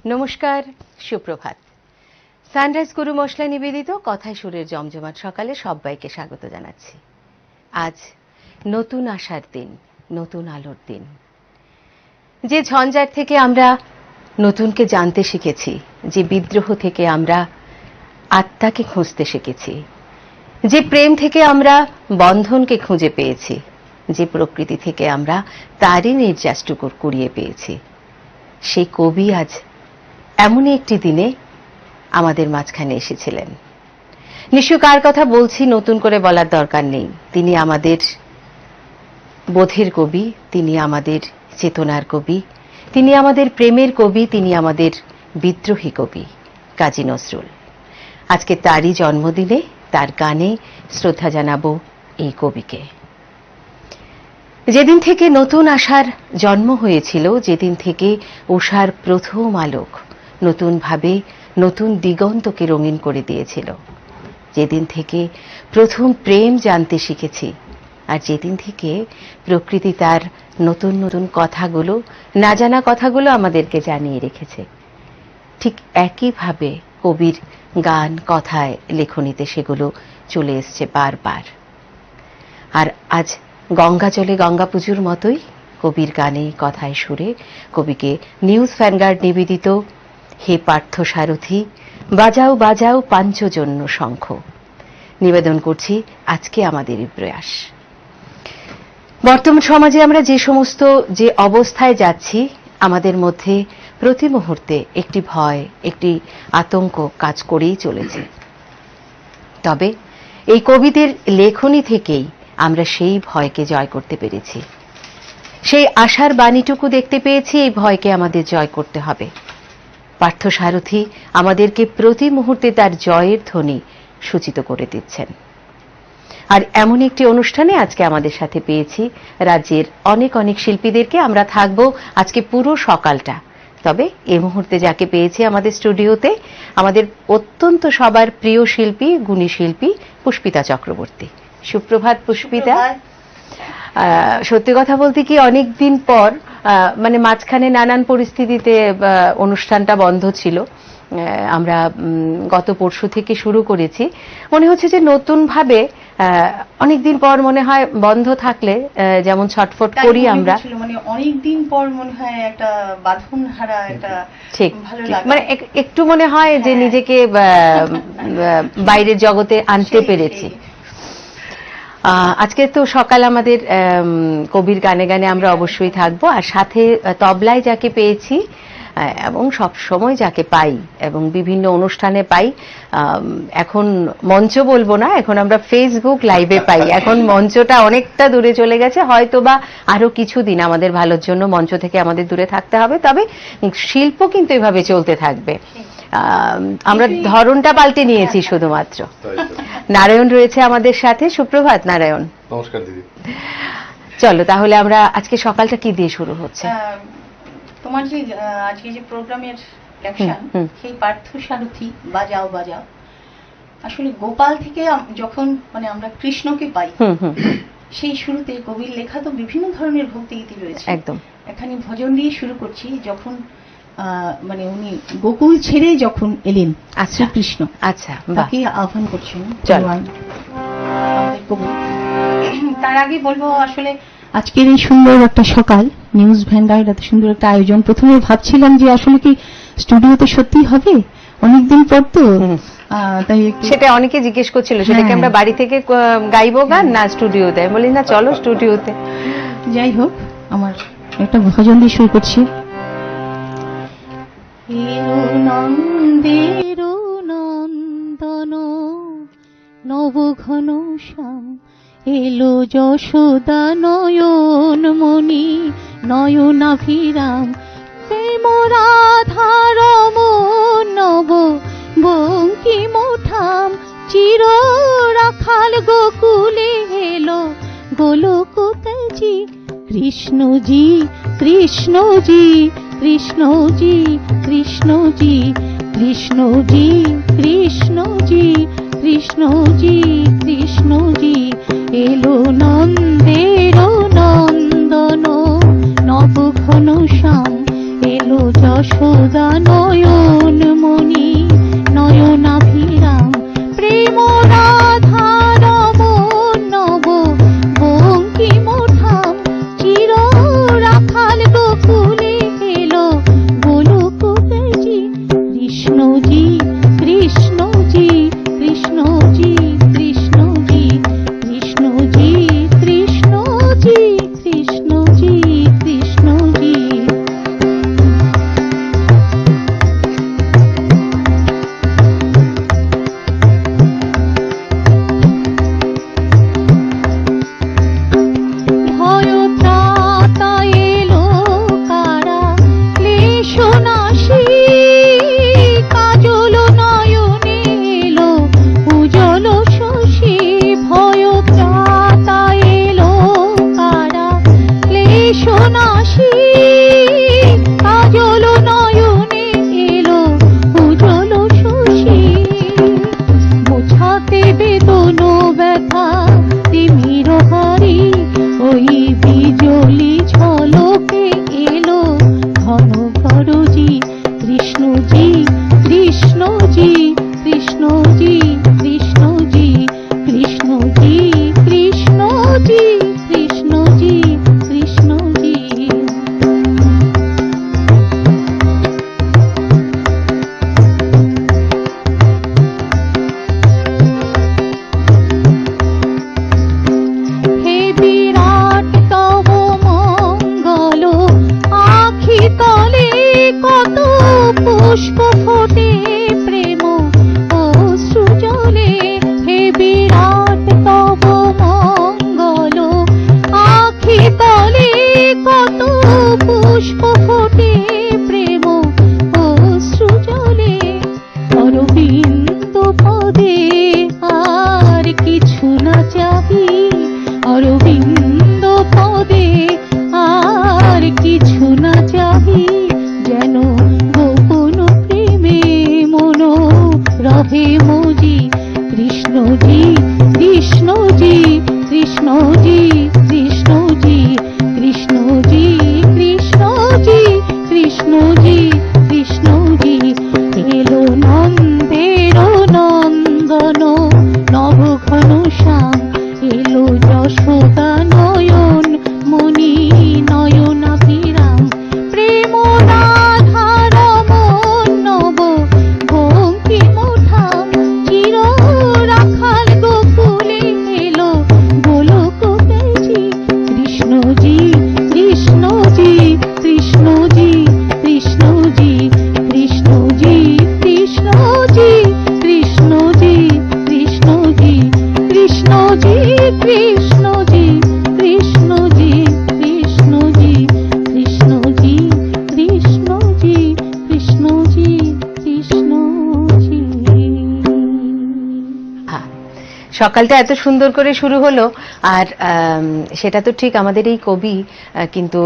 নমস্কার, সুপ্রভাত। সানরাইজ গুরু মশলা নিবেদিত কথায় সুরের জমজমাট সকালে সবাইকে স্বাগত জানাচ্ছি। আজ নতুন আশার দিন, নতুন আলোর দিন। যে ঝঞ্ঝাট থেকে আমরা নতুনকে জানতে শিখেছি, যে বিদ্রোহ থেকে আমরা আত্মাকে খুঁজতে শিখেছি, যে প্রেম থেকে আমরা বন্ধনকে খুঁজে পেয়েছি, যে প্রকৃতি থেকে আমরা তারই নির্যাসটুকু কুড়িয়ে পেয়েছি, সেই কবি আজ এমনই একটি দিনে আমাদের মাঝখানে এসেছিলেন। নিশ্চয় কার কথা বলছি নতুন করে বলার দরকার নেই। তিনি আমাদের বোধের কবি, তিনি আমাদের চেতনার কবি, তিনি আমাদের প্রেমের কবি, তিনি আমাদের বিদ্রোহী কবি কাজী নজরুল। আজকে তারই জন্মদিনে তার গানে শ্রদ্ধা জানাবো এই কবিকে। যেদিন থেকে নতুন আশার জন্ম হয়েছিল, যেদিন থেকে উষার প্রথম আলোক নতুনভাবে নতুন দিগন্তকে রঙিন করে দিয়েছিল, যেদিন থেকে প্রথম প্রেম জানতে শিখেছি, আর যেদিন থেকে প্রকৃতি তার নতুন নতুন কথাগুলো, না জানা কথাগুলো আমাদেরকে জানিয়ে রেখেছে, ঠিক একইভাবে কবির গান, কথায়, লেখনীতে সেগুলো চলে এসছে বারবার। আর আজ গঙ্গা জলে গঙ্গা পুজোর মতোই কবির গানে, কথায়, সুরে কবিকে নিউজ ভ্যানগার্ড নিবেদিত হে পার্থ সারথি বাজাও বাজাও পাঞ্চজন্য শঙ্খ নিবেদন করছি আজকে আমাদের এই প্রয়াস। বর্তমান সমাজে আমরা যে অবস্থায় যাচ্ছি, আমাদের মধ্যে প্রতি মুহূর্তে একটি ভয়, একটি আতঙ্ক কাজ করেই চলেছে। তবে এই কবিদের লেখনী থেকেই আমরা সেই ভয়কে জয় করতে পেরেছি, সেই আশার বাণীটুকু দেখতে পেয়েছি। এই ভয়কে আমাদের জয় করতে হবে। পার্থ সারথি আমাদেরকে প্রতি মুহূর্তে তার জয়ের ধ্বনি সূচিত করে দিচ্ছেন। আর এমন একটি অনুষ্ঠানে আজকে আমাদের সাথে পেয়েছি রাজ্যের অনেক অনেক শিল্পীদেরকে। আমরা থাকবো আজকে পুরো সকালটা। তবে এই মুহূর্তে যাকে পেয়েছি আমাদের স্টুডিওতে, আমাদের অত্যন্ত সবার প্রিয় শিল্পী, গুণী শিল্পী পুষ্পিতা চক্রবর্তী। সুপ্রভাত পুষ্পিতা। সত্যি কথা বলতে কি, অনেকদিন পর, মানে মাঝখানে নানান পরিস্থিতিতে অনুষ্ঠানটা বন্ধ ছিল। আমরা গত পরশু থেকে শুরু করেছি। মনে হচ্ছে যে নতুন ভাবে অনেকদিন পর মনে হয় বন্ধ থাকলে যেমন ছটফট করি আমরা, মানে অনেকদিন পর মনে হয় একটা বাঁধন হারা একটা, ঠিক মানে একটু মনে হয় যে নিজেকে বাইরের জগতে আনতে পেরেছি। আজকে তো সকাল আমাদের কবির গানে গানে আমরা অবশ্যই থাকবো, আর সাথে তবলায় যাকে পেয়েছি এবং সব সময় যাকে পাই এবং বিভিন্ন অনুষ্ঠানে পাই, এখন মঞ্চ বলবো না, এখন আমরা ফেসবুক লাইভে পাই। এখন মঞ্চটা অনেকটা দূরে চলে গেছে, হয়তোবা আরো কিছুদিন আমাদের ভালোর জন্য মঞ্চ থেকে আমাদের দূরে থাকতে হবে। তবে শিল্প কিন্তু এভাবে চলতে থাকবে। আমরা ধরনটা পাল্টে নিয়েছি শুধুমাত্র। নারায়ণ রয়েছে আমাদের সাথে। সুপ্রভাত নারায়ণ। নমস্কার দিদি। চলো তাহলে আমরা আজকে সকালটা কি দিয়ে শুরু হচ্ছে? তোমার যে আজকে যে প্রোগ্রামের লেকচার, সেই পার্থ সারথি বাজাও বাজাও, আসলে গোপাল থেকে যখন মানে আমরা কৃষ্ণকে পাই, সেই শুরুতে কবির লেখা তো বিভিন্ন ধরনের ভক্তি গীতি রয়েছে। একদম এখানে ভজন দিয়ে শুরু করছি। যখন মানে উনি গোকুল ছেড়ে যখন এলেন শ্রীকৃষ্ণ, আচ্ছা, তাকে আহ্বান করছেন। তার আগে বলবো, আসলে আজকের এই সুন্দর একটা সকাল, নিউজ ভ্যানগার্ড এত সুন্দর একটা আয়োজন। প্রথমে ভাবছিলাম যে আসলে কি স্টুডিওতে সত্যি হবে, অনেকদিন পর তো, তাই সেটা অনেকে জিজ্ঞেস করছিল, সেটাকে আমরা বাড়ি থেকে গাইবো গান না স্টুডিওতে। বলি না, চলো স্টুডিওতে। যাই হোক, আমার একটা ভজন দিয়ে শুরু করছি। নন্দের নন্দন নবঘন শ্যাম এলো যশোদা নয়ন মণি নয়নাভিরাম প্রেম রাধার নব বঙ্কিম ঠাম চির রাখাল গোকুলে এলো গোলক তেজি কৃষ্ণজি কৃষ্ণজি কৃষ্ণজি কৃষ্ণজি কৃষ্ণজি কৃষ্ণজি কৃষ্ণজি কৃষ্ণজি এলো নন্দের নন্দন নবঘন শ্যাম এলো যশোদা নয়ন মণি নয়নাভিরাম প্রেম রাধা রমণ নব বঙ্কিমঠাম চির রাখাল গোকুলে এলো গোলকজি কৃষ্ণজি কৃষ্ণজি কৃষ্ণজি কৃষ্ণজি কৃষ্ণজি কৃষ্ণজি কৃষ্ণজি কৃষ্ণজি ভয়ত্রাতা এলো কারা ক্লেশনাশী কাজল নয়নে এলো উজ্জ্বল শশী ভয়ত্রাতা এলো কারা ক্লেশনাশী কাজল নয়নে এলো উজ্জ্বল শশী বোঝাতে বেদন ব্যথা তিমির হারি ওই বিজলি ঝলকে এলো ঘন করজি কৃষ্ণজি কৃষ্ণজি কৃষ্ণজি কৃষ্ণজি কৃষ্ণজি কৃষ্ণজি কৃষ্ণজি কৃষ্ণজি হে বিরাট তব মঙ্গল আখি তলে কত পুষ্প ফোটে প্রেম অশ্রু জলে হে বিরাট তব মঙ্গল আখি তলে কত পুষ্প ফোটে প্রেম অশ্রু জলে অরবিন্দ পদে আর কিছু না চাহি অরবিন্দ পদে আর কিছু না চাহি যেন গোপন প্রেমে মন রহে মজি কৃষ্ণজি কৃষ্ণজি কৃষ্ণজি কৃষ্ণজি কৃষ্ণজি কৃষ্ণজি কৃষ্ণজি কৃষ্ণজি এলো নন্দের নন্দন নবঘন শ্যাম এলো যশোদা নয়ন মণি নয়নাভিরাম প্রেম রাধা রমণ নব বঙ্কিমঠাম চির রাখাল গোকুলে এলো গোলকজি কৃষ্ণজি কৃষ্ণজি কৃষ্ণজি কৃষ্ণজি কৃষ্ণজি কৃষ্ণজি কৃষ্ণজি কৃষ্ণজি কৃষ্ণজি কৃষ্ণজি কৃষ্ণজি কৃষ্ণজি কৃষ্ণজি কৃষ্ণজি কৃষ্ণজি কৃষ্ণজি হ্যাঁ, সকালটা এত সুন্দর করে শুরু হলো আর সেটা তো ঠিক আমাদের এই কবি কিন্তু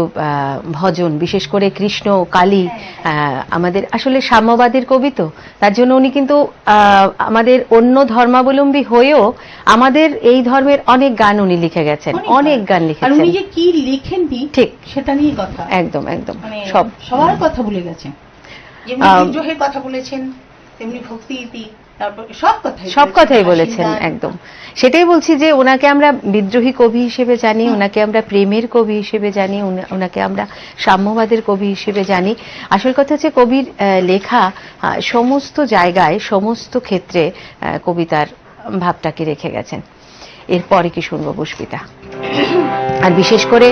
ভজন বিশেষ করে কৃষ্ণ কালী আমাদের আসলে সাম্যবাদের কবি তো তার জন্য উনি কিন্তু আমাদের অন্য ধর্মাবলম্বী হয়েও আমাদের এই ধর্মের অনেক গান উনি লিখে গেছেন অনেক গান আর লিখেছেন উনি যে কি লিখেননি ঠিক সেটা নিয়ে কথা একদম একদম মানে সব সবার কথা বলে গেছেন যেমনি বিদ্রোহের কথা বলেছেন তেমনি ভক্তি ইতি তারপর সব কথাই বলেছেন একদম সেটাই বলছি যে ওনাকে আমরা বিদ্রোহী কবি হিসেবে জানি ওনাকে আমরা প্রেমের কবি হিসেবে জানি ওনাকে আমরা সাম্যবাদের কবি হিসেবে জানি আসল কথা হচ্ছে কবির লেখা সমস্ত জায়গায় সমস্ত ক্ষেত্রে কবিতার ভাবটাকে রেখে গেছেন এরপরে কি শুনবো পুষ্পিতা আর বিশেষ করে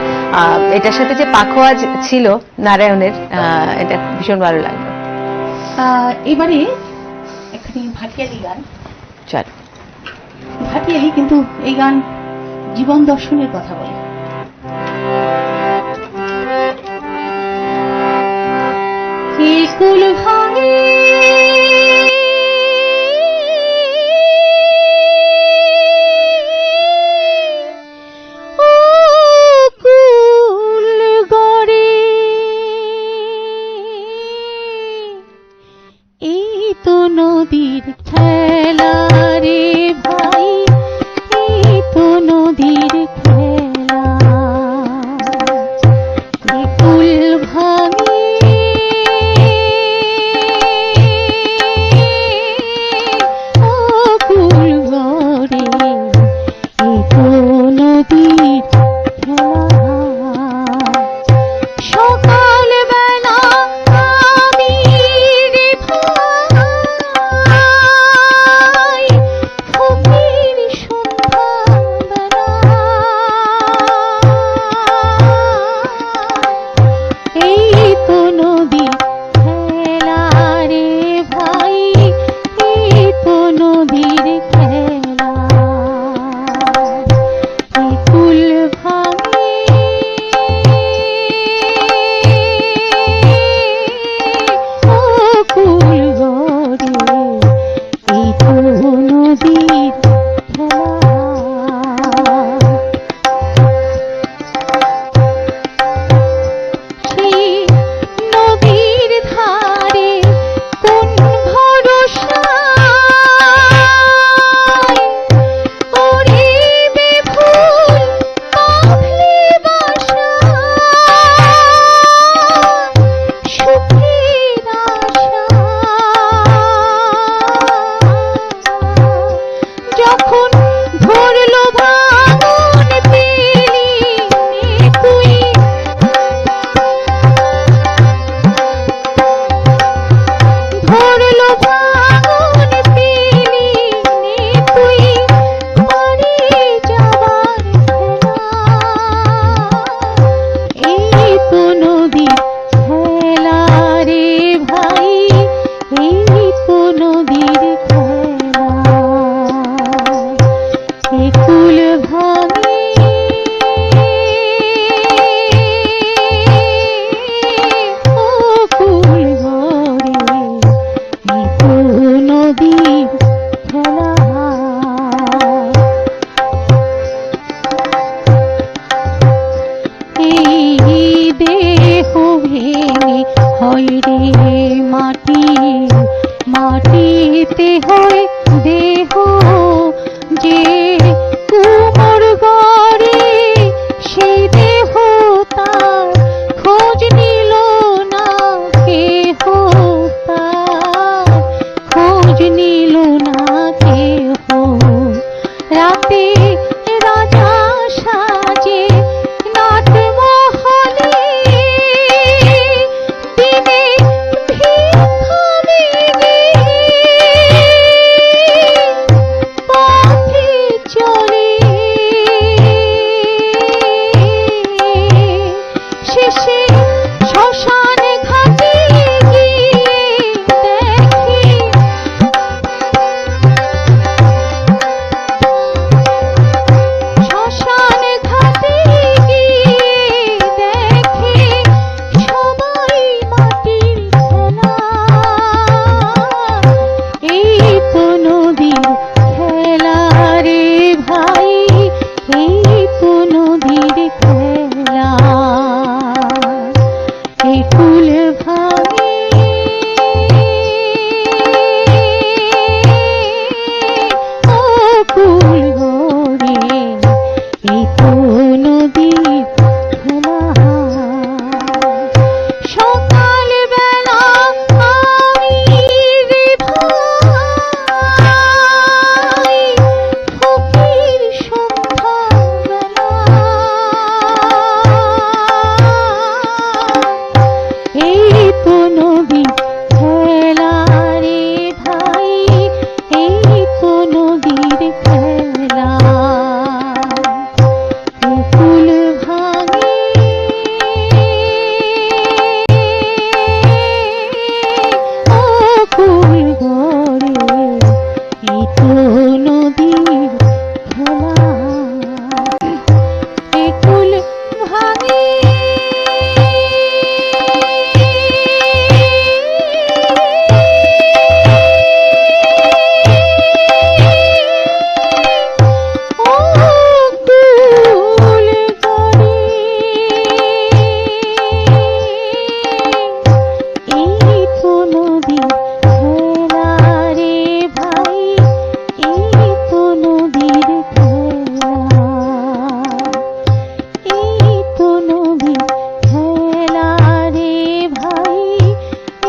এটার সাথে যে পাখোয়াজ ছিল নারায়ণের এটা ভীষণ ভালো লাগলো এবারে এখানে ভাটিয়ালি গান চল ভাটিয়ালি কিন্তু এই গান জীবন দর্শনের কথা বলে কুল ভাঙে কুল গড়ে এই তো নদীর খেলা রে ভাই এই তো নদীর খেলা কুল ভাঙে এলো ভাঙন পেলি নে তুই পারে যাবার খেলা। এই তো নদীর খেলা রে ভাই, এই তো নদীর খেলা। এ কুল ভাঙে ও কুল ভরে, এই তো নদীর খেলা। এই দেহ ভেঙে হয় রে মাটি, মাটিতে হয় দেহ, যে কুমোর গড়ে সেই দেহ তার খোঁজ নিল না কেহ, তার খোঁজ নিল না কেহ। রাতে রাজা সাজে নাট মহলে, দিনে ভিক্ষা মেগে পথে চলে, শেষে শ্মশান ঘাটে গিয়ে দেখে শ্মশান ঘাটে গিয়ে দেখে সবাই মাটির খেলা। এই তো নদীর খেলা রে ভাই, এই তো নদীর খেলা। এই কুল ভাঙে ও কুল গড়ে, এই তো নদীর খেলা। সকাল বেলা আমি রে ভাই, ফকির সন্ধ্যা বেলা। এই তো নদীর খেলা রে ভাই, এই তো নদীর খেলা। এই কুল ভাঙে ও কুল গড়ে, এই তো নদীর খেলা। এই কুল ভাঙে ও কুল গড়ে, এই তো নদীর খেলা রে ভাই, এই তো নদীর খেলা। এই তো নদীর খেলা রে ভাই,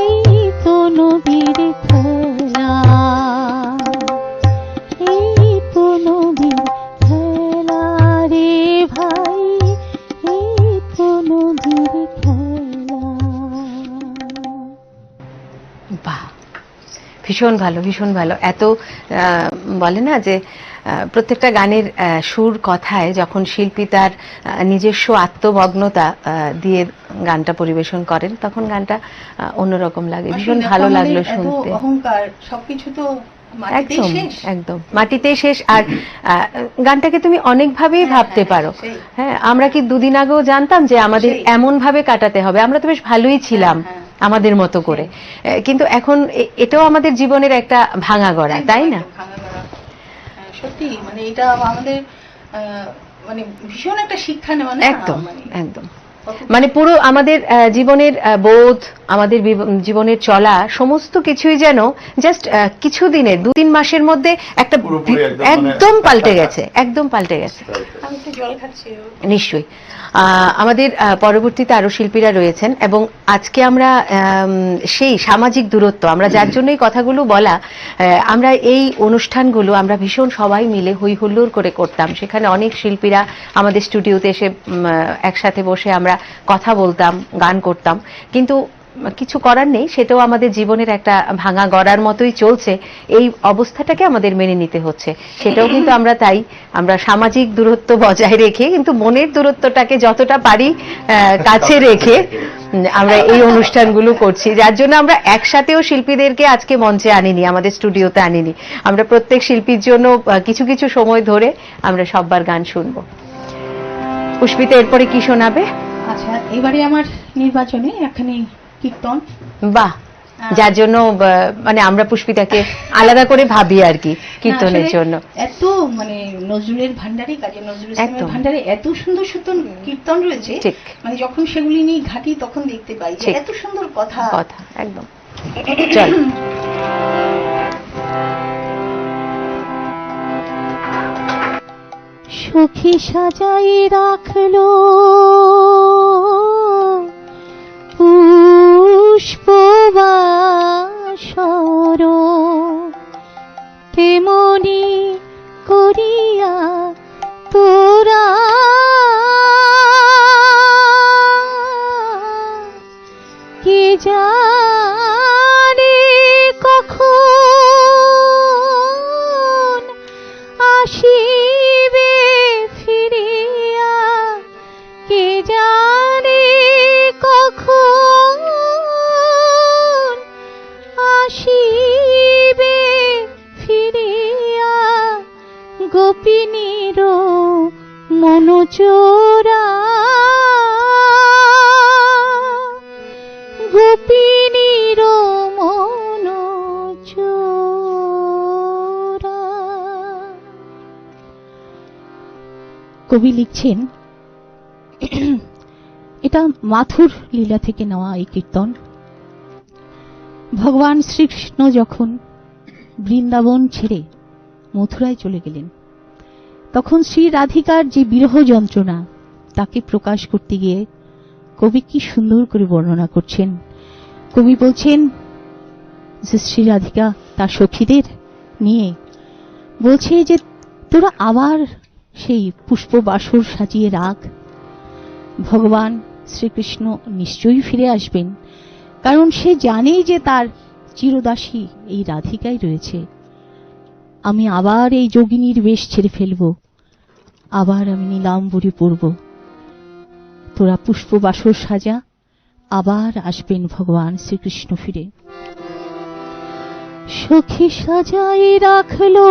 এই তো নদীর খেলা। এই তো নদীর খেলা রে ভাই, এই তো নদীর খেলা। বাহ, ভীষণ ভালো, ভীষণ ভালো। এত বলে না যে প্রত্যেকটা গানের সুর কথায় যখন শিল্পী তার নিজস্ব আত্মমগ্নতা দিয়ে গানটা পরিবেশন করেন, তখন গানটা অন্যরকম লাগে। ভীষণ ভালো লাগলো শুনতে। অহংকার সবকিছু তো মাটিতেই একদম শেষ। একদম মাটিতেই শেষ। আর গানটাকে তুমি অনেকভাবেই ভাবতে পারো। সেই। হ্যাঁ, আমরা কি দুদিন আগেও জানতাম যে আমাদের সেই। এমন ভাবে কাটাতে হবে? আমরা তো বেশ ভালোই ছিলাম আমাদের মতো করে, কিন্তু এখন এটাও আমাদের জীবনের একটা ভাঙা গড়া, তাই না? ভাঙাগড়া। সত্যি মানে এটা আমাদের মানে ভীষণ একটা শিক্ষা নেওয়া না? একদম মানে একদম। মানে পুরো আমাদের জীবনের বোধ, আমাদের জীবনের চলা সমস্ত কিছুই যেন জাস্ট কিছু দিনের, 2-3 মাসের মধ্যে একটা একদম পাল্টে গেছে, একদম পাল্টে গেছে। আমি তো জল খাচ্ছি। নিশ্চয়ই আমাদের পরবর্তীতে আরো শিল্পীরা রয়েছেন, এবং আজকে আমরা সেই সামাজিক দূরত্ব, আমরা যার জন্যই কথাগুলো বলা, আমরা এই অনুষ্ঠানগুলো আমরা ভীষণ সবাই মিলে হই হুল্লোড় করে করতাম। সেখানে অনেক শিল্পীরা আমাদের স্টুডিওতে এসে একসাথে বসে আমরা কথা বলতাম, গান করতাম। কিন্তু কিছু করার নেই, সেটাও আমাদের জীবনের একটা ভাঙা গড়ার মতোই চলছে, এই অবস্থাটাকে আমাদের মেনে নিতে হচ্ছে। সেটাও কিন্তু আমরা তাই, আমরা সামাজিক দূরত্ব বজায় রেখে কিন্তু মনের দূরত্বটাকে যতটা পারি কাছে রেখে আমরা এই অনুষ্ঠানগুলো করছি, যার জন্য আমরা একসাথেও শিল্পীদেরকে আজকে মঞ্চে আনিনি, আমাদের স্টুডিওতে আনিনি। আমরা প্রত্যেক শিল্পীর জন্য কিছু কিছু সময় ধরে আমরা সববার গান শুনবো। পুষ্পিতা, এরপরে কি শোনাবে? আচ্ছা, এবারে আমার নির্বাচনে এখানে কীর্তন। বাহ, যার জন্য মানে আমরা পুষ্পিতাকে আলাদা করে ভাবি আর কি কীর্তনের জন্য। এত মানে নজরুলের ভান্ডারে, কাজী নজরুল একদম। ইসলামের ভান্ডারে এত সুন্দর সুন্দর কীর্তন রয়েছে, ঠিক। মানে যখন সেগুলি নিয়ে ঘাঁটি তখন দেখতে পাই যে ঠিক। এত সুন্দর কথা। একদম। চল। সখী সাজাই রাখলো পুষ্পবাসর, তেমনি করিয়া তোরা কে জানে কখন আসিবে ফিরিয়া, কে জানে কখন আসিবে ফিরিয়া, গোপিনীর মনোচোরা, গোপিনীর মনোচোরা। কবি লিখছেন, এটা মাথুর লীলা থেকে নেওয়া এই কীর্তন। ভগবান শ্রীকৃষ্ণ যখন বৃন্দাবন ছেড়ে মথুরায় চলে গেলেন, তখন শ্রী রাধিকার যে বিরহ যন্ত্রণা তাকে প্রকাশ করতে গিয়ে কবি কি সুন্দর করে বর্ণনা করছেন। কবি বলছেন যে শ্রী রাধিকা তার সখীদের নিয়ে বলছে যে তোরা আবার সেই পুষ্পবাসর সাজিয়ে রাখ, ভগবান শ্রীকৃষ্ণ নিশ্চয়ই ফিরে আসবেন, কারণ সে জানেই যে তার চিরদাসী এই রাধিকাই রয়েছে। আমি আবার এই যোগিনীর বেশ ছেড়ে ফেলব, আবার আমি নীলাম্বরী পরব, তোরা পুষ্পবাসর সাজা, আবার আসবেন ভগবান শ্রীকৃষ্ণ ফিরে। সখী সাজাই রাখলো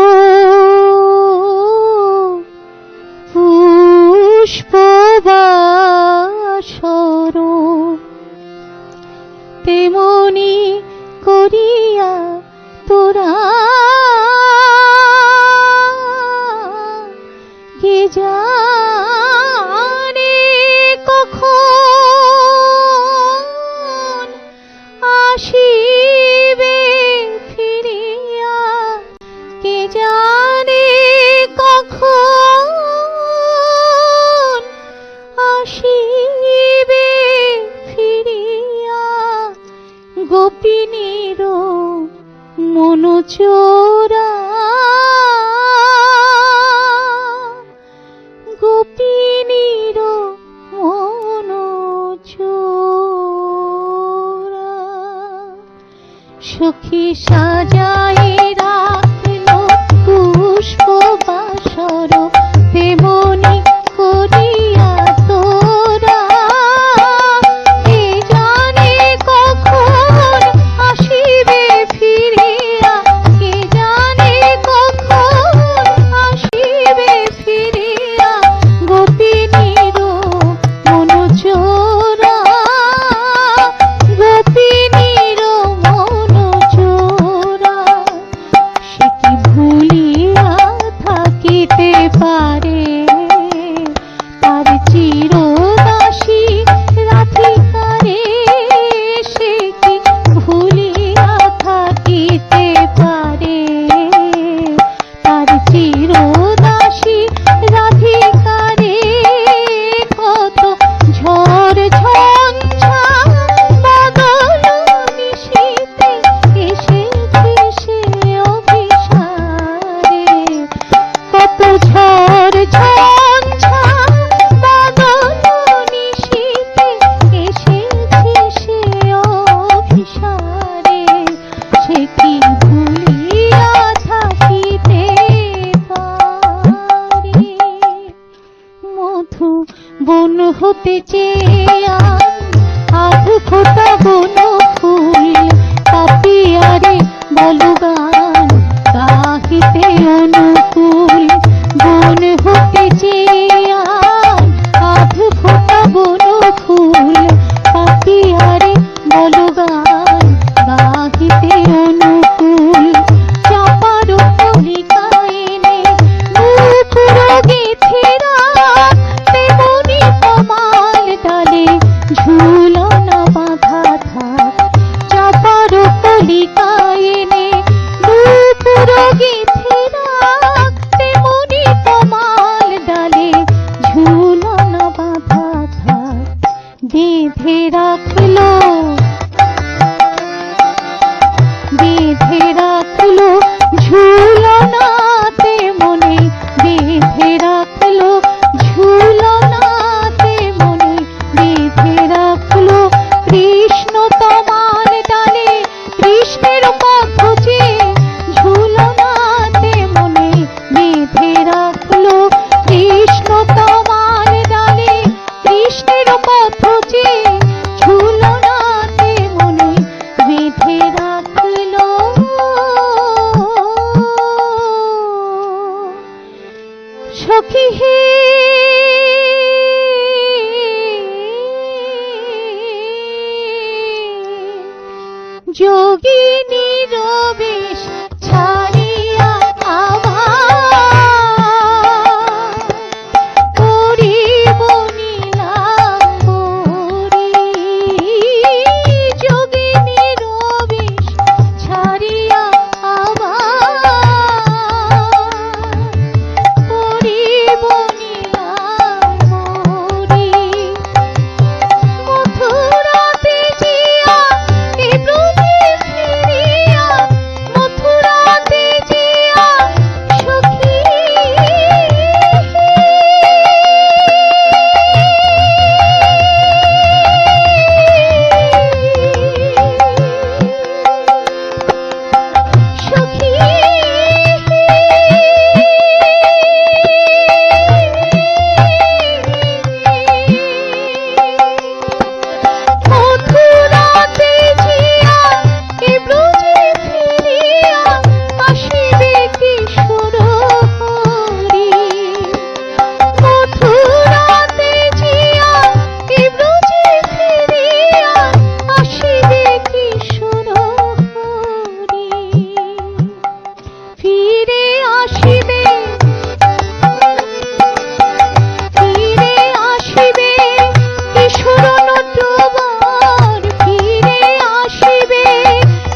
পুষ্পবাসর, তেমনি করিয়া তোরা কে জানে কখন আসিবে ফিরিয়া, কে জানে কখন আসিবে ফিরিয়া, গোপিনীর মনোচোরা, গোপিনীর মনোচোরা। সখী সাজাই রাখলো পুষ্পবাসর, তেমনি করিয়া তোরা কে জানে কখন আসিবে ফিরিয়া, কে জানে কখন আসিবে ফিরিয়া, গোপিনীর মনোচোরা, গোপিনীর মনোচোরা। হতে চেয়ে আধ ফোটা বন ফুল পাপিয়ারে বলো গান গাহিতে অনুকূল বন হতে চেয়ে আধ ফোটা বন ফুল পাপিয়ারে বলো গান গাহিতে অনুকূল চাপার কলিকা এনে নূপুর গেথে রাখ তেমনি কমাল ডালে ঝুলনা বাঁধা থাক চাপার কলিকা এনে নূপুর গেথে রাখ তেমনি কমাল ডালে ঝুলনা বাঁধা থাক বেঁধে রাখলো ঝুলনাতে মনে বেঁধে রাখলো ঝুলনাতে মনে বেঁধে রাখলো কৃষ্ণ তমাল ডালে কৃষ্ণের পথ চেয়ে ঝুলনাতে মনে বেঁধে রাখলো কৃষ্ণ তমাল ডালে কৃষ্ণের পথ চেয়ে ঝুলনাতে মনে বেঁধে রাখলো সখী হে যোগিনী রবেশ ছাড়িয়া আমার করিব নীলাম্বরী যোগিনী রবেশ ছাড়িয়া করিব নীলাম্বরী মথুরাতে জিয়া এ ব্রজে ফিরিয়া মথুরাতে জিয়া সখী সখী মথুরাতে জিয়া এ ব্রজে ফিরিয়া আসিবে কিশোর হরি মথুরাতে জিয়া এ ব্রজে ফিরিয়া আসিবে কিশোর হরি ফিরে আসিবে কিশোর নটবর ফিরে আসিবে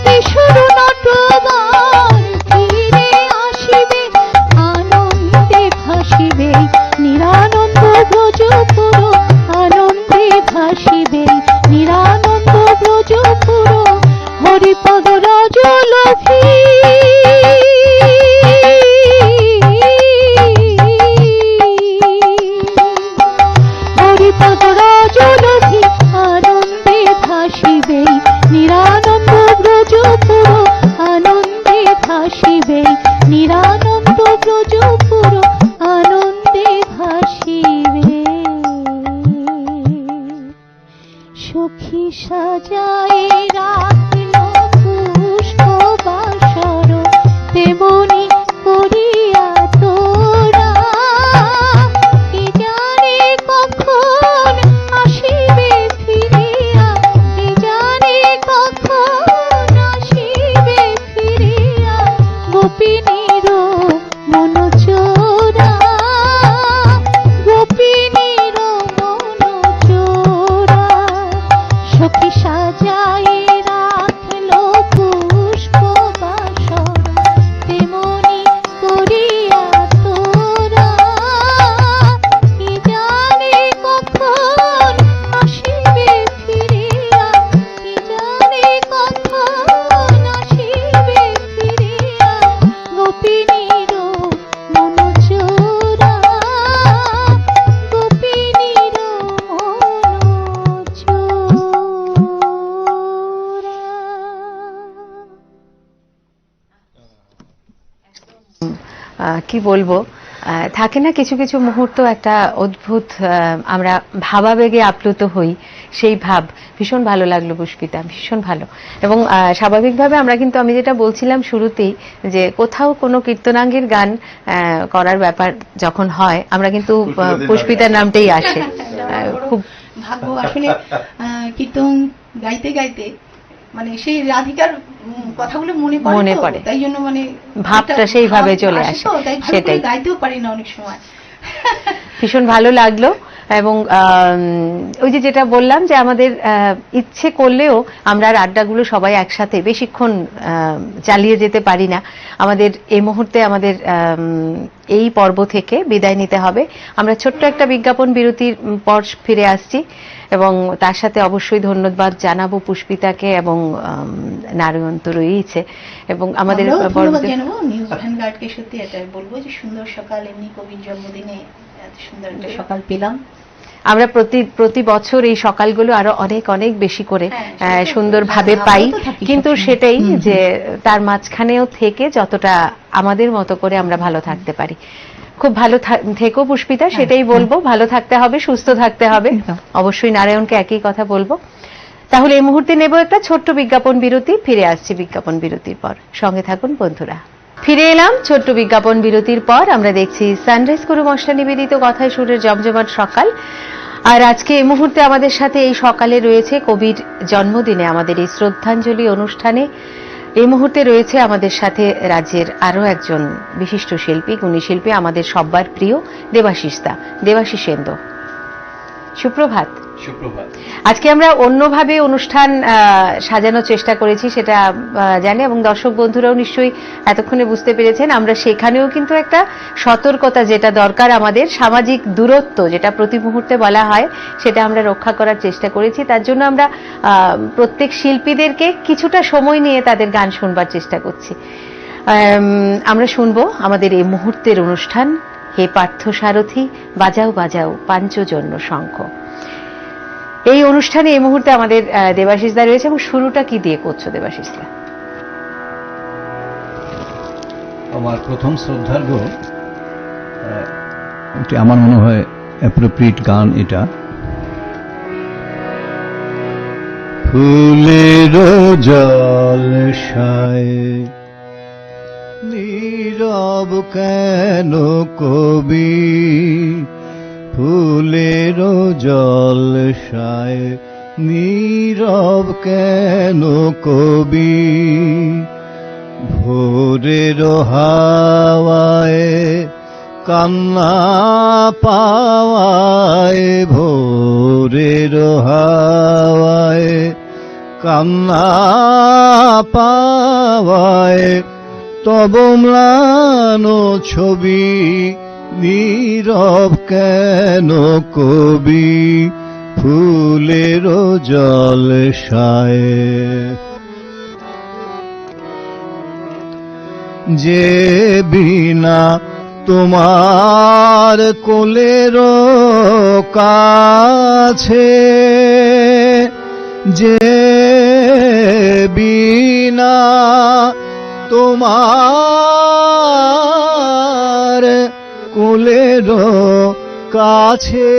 কিশোর নটবর ফিরে আসিবে আনন্দে ভাসিবে নিরানন্দ ব্রজপুর আনন্দে ভাসিবে নিরানন্দ ব্রজপুর হরিপদ রজলোভী হরিপদ রজলোভী আনন্দে ভাসিবে নিরানন্দ ব্রজপুর আনন্দে ভাসিবে নিরানন্দ ব্রজপুর আনন্দে ভাসিবে সখী সাজায় রাখলো পুষ্প বাসর তেমনি করিয়া তোরা কি জানে কখন আসিবে ফিরিয়া কি জানে কখন আসিবে ফিরিয়া গোপিনীর মন চোরা গোপিনীর মন চোরা সখী সাজায় রাখলো পুষ্প বাসর তেমনি করিয়া তোরা কি জানে কখন আসিবে ফিরিয়া কি জানে কখন আসিবে ফিরিয়া গোপিনীর মন চোরা গোপিনীর মন চোরা কি বলবো থাকে না কিছু কিছু মুহূর্ত একটা অদ্ভুত, আমরা ভাবাবেগে আপ্লুত হই, সেই ভাব ভীষণ ভালো লাগলো পুষ্পিতা, ভীষণ ভালো। এবং স্বাভাবিকভাবে আমরা কিন্তু, আমি যেটা বলছিলাম শুরুতেই, যে কোথাও কোনো কীর্তনাঙ্গের গান করার ব্যাপার যখন হয়, আমরা কিন্তু পুষ্পিতার নামটাই আসে। খুব ভাগ্য আসলে, কীর্তন গাইতে গাইতে মানে সেই রাধিকার কথাগুলো মনে পড়ে, তাই জন্য মানে ভাবটা সেইভাবে চলে আসে, সেটাই গাইতেও পারি না অনেক সময়। ভীষণ ভালো লাগলো। এবং ওই যে যেটা বললাম, যে আমাদের ইচ্ছে করলেও আমরা আর আড্ডাগুলো সবাই একসাথে বেশিক্ষণ চালিয়ে যেতে পারি না। আমাদের এই মুহূর্তে আমাদের এই পর্ব থেকে বিদায় নিতে হবে। আমরা ছোট্ট একটা বিজ্ঞাপন বিরতির পর ফিরে আসছি, এবং তার সাথে অবশ্যই ধন্যবাদ জানাবো পুষ্পিতাকে এবং নারায়ণ তো রয়েছে। এবং আমাদের নিউজ ভ্যানগার্ডকে সত্যি এটা বলবো যে সুন্দর সকাল, এমনি কবির জন্মদিনে এত সুন্দর একটা সকাল পেলাম। আমরা প্রতি বছর এই সকালগুলো আরো অনেক অনেক বেশি করে সুন্দরভাবে পাই, কিন্তু সেটাই যে তার মাঝখানেও থেকে যতটা আমাদের মতো করে আমরা ভালো থাকতে পারি। খুব ভালো থেকো পুষ্পিতা, সেটাই বলবো। ভালো থাকতে হবে, সুস্থ থাকতে হবে। অবশ্যই নারায়ণকে একই কথা বলবো। তাহলে এই মুহূর্তে নেব একটা ছোট্ট বিজ্ঞাপন বিরতি, ফিরে আসছি বিজ্ঞাপন বিরতির পর। সঙ্গে থাকুন বন্ধুরা। ফিরে এলাম ছোট্ট বিজ্ঞাপন বিরতির পর। আমরা দেখছি সানরাইজ গরু মশলা নিবেদিত কথায় সুরের জমজমাট সকাল। আর আজকে এই মুহূর্তে আমাদের সাথে এই সকালে রয়েছে কবির জন্মদিনে আমাদের এই শ্রদ্ধাঞ্জলি অনুষ্ঠানে এই মুহূর্তে রয়েছে আমাদের সাথে রাজ্যের আরো একজন বিশিষ্ট শিল্পী, গুণী শিল্পী, আমাদের সবার প্রিয় দেবাশিসেন্দ্র। সুপ্রভাত। সুপ্রভাত। আজকে আমরা অন্যভাবে অনুষ্ঠান সাজানোর চেষ্টা করেছি, সেটা জানি, এবং দর্শক বন্ধুরাও নিশ্চয়ই এতক্ষণে বুঝতে পেরেছেন। আমরা সেখানেও কিন্তু একটা সতর্কতা, যেটা দরকার আমাদের, সামাজিক দূরত্ব যেটা প্রতি মুহূর্তে বলা হয়, সেটা আমরা রক্ষা করার চেষ্টা করেছি। তার জন্য আমরা প্রত্যেক শিল্পীদেরকে কিছুটা সময় নিয়ে তাদের গান শুনবার চেষ্টা করছি। আমরা শুনবো আমাদের এই মুহূর্তের অনুষ্ঠান, হে পার্থ সারথি বাজাও বাজাও পাঞ্চজন্য শঙ্খ। এই অনুষ্ঠানে এই মুহূর্তে আমাদের দেবাশিসদা রয়েছে, এবং শুরুটা কি দিয়ে করছো দেবাশিসদা? আমার প্রথম শ্রদ্ধার্ঘ, আমার মনে হয় অ্যাপ্রোপ্রিয়েট গান এটা। ফুলের জলসায় নীরব কেন কবি, ফুলের জলসায় নীরব কেন কবি, ভোরের হাওয়ায় কান্না পাওয়ায়, ভোরের হাওয়ায় কান্না পাওয়ায়, তব ম্লান ছবি নীরব কেন কবি, ফুলের জলসায়। যে বিনা তোমার কোলের কাছে, যে বিনা তোমার কোলের কাছে,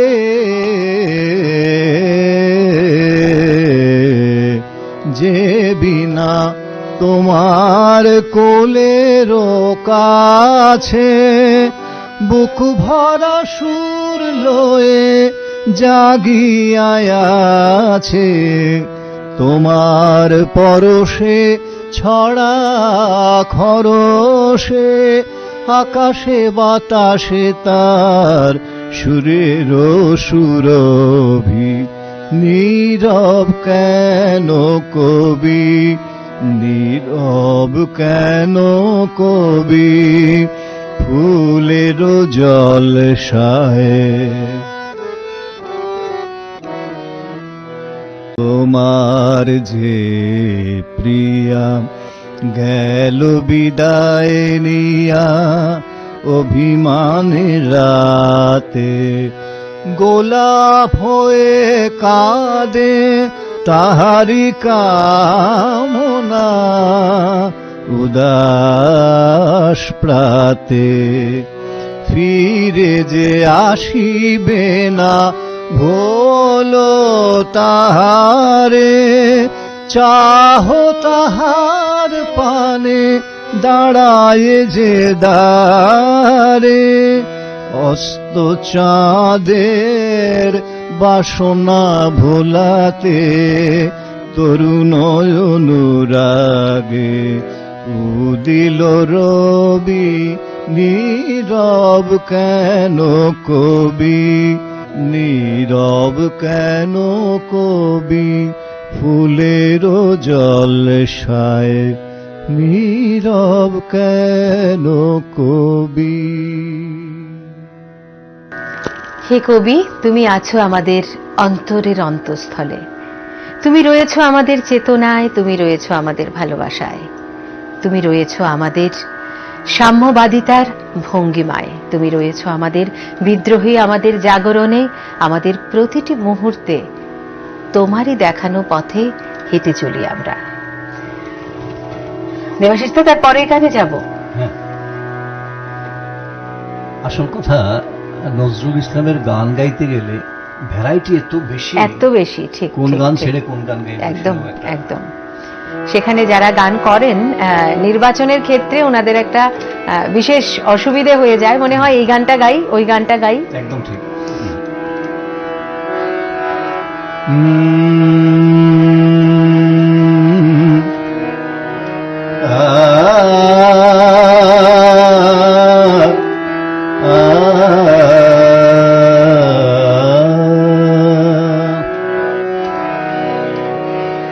যে বিনা তোমার কোলের কাছে, বুক ভরা সুর লয়ে জাগিয়া আছে, তোমার পরশে ছড়া খরসে, আকাশে বাতাসে তার সুরের সুরভি, নীরব কেন কবি, নীরব কেন কবি, ফুলের জলসায়। তোমার যে প্রিয়া গেল বিদায় নিয়া, অভিমানের রাতে গোলাপ হয়ে কাঁদে, তাহারি কামনা উদাস প্রাতে, ফিরে যে আসিবে না, ভোলো তাহারে, চাহো তাহার পানে, দাঁড়ায় যে দ্বারে। অস্ত চাঁদের বাসনা ভোলাতে, তরুণ অনুরাগে উদিল রবি। নীরব কেন কবি, নীরব কেন কবি, ফুলের জলসায় নীরব কেন কবি। হে কবি, তুমি আছো আমাদের অন্তরের অন্তঃস্থলে, তুমি রয়েছো আমাদের চেতনায়, তুমি রয়েছো আমাদের ভালোবাসায়, তুমি রয়েছো আমাদের সাম্যবাদিতার ভঙ্গিমায়, তুমি রয়েছো আমাদের বিদ্রোহী, আমাদের জাগরণে, আমাদের প্রতিটি মুহূর্তে। তোমারই দেখানো পথে হেঁটে চলি আমরা। দেবাশিস তো তার পরের গানে যাব। হ্যাঁ, আসল কথা নজরুল ইসলামের গান গাইতে গেলে ভ্যারাইটি এত বেশি, ঠিক কোন গান ঠিক। ছেড়ে কোন গান গাইবে, একদম একদম। সেখানে যারা গান করেন, নির্বাচনের ক্ষেত্রে ওনাদের একটা বিশেষ অসুবিধে হয়ে যায়, মনে হয় এই গানটা গাই ওই গানটা গাই। একদম ঠিক।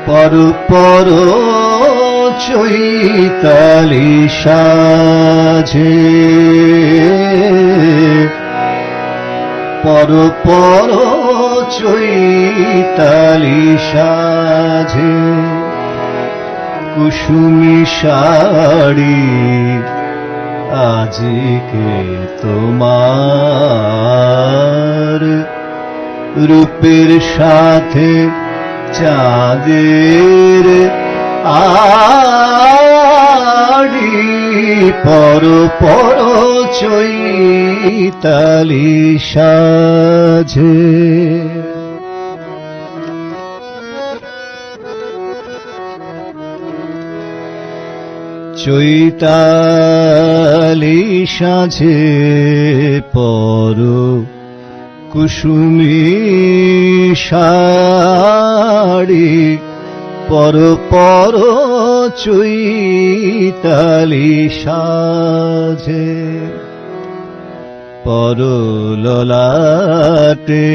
পর পর চৈতালি সাজে, পর পর চৈতালি সাজে, কুসুমি শাড়ি আজকে তোমার, রূপের সাথে চাঁদের আড়ি, পর পর চৈতালি সাজে। চৈতালি সাজে পর কুসুমি শাড়ি, পর পর চৈতালি সাজে, পর ললাটে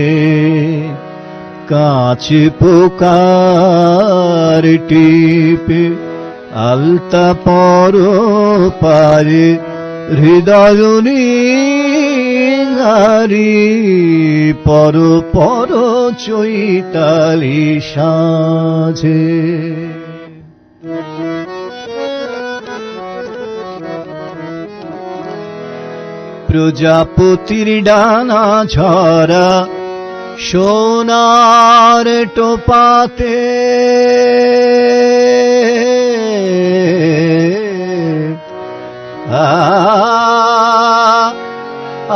কাঁচ পোকার টিপে, আলতা পর পারে হৃদয় নিহারি, পর পর চৈতালি সাজে। প্রজাপতির ডানা ঝরা সোনার টোপাতে, আ আ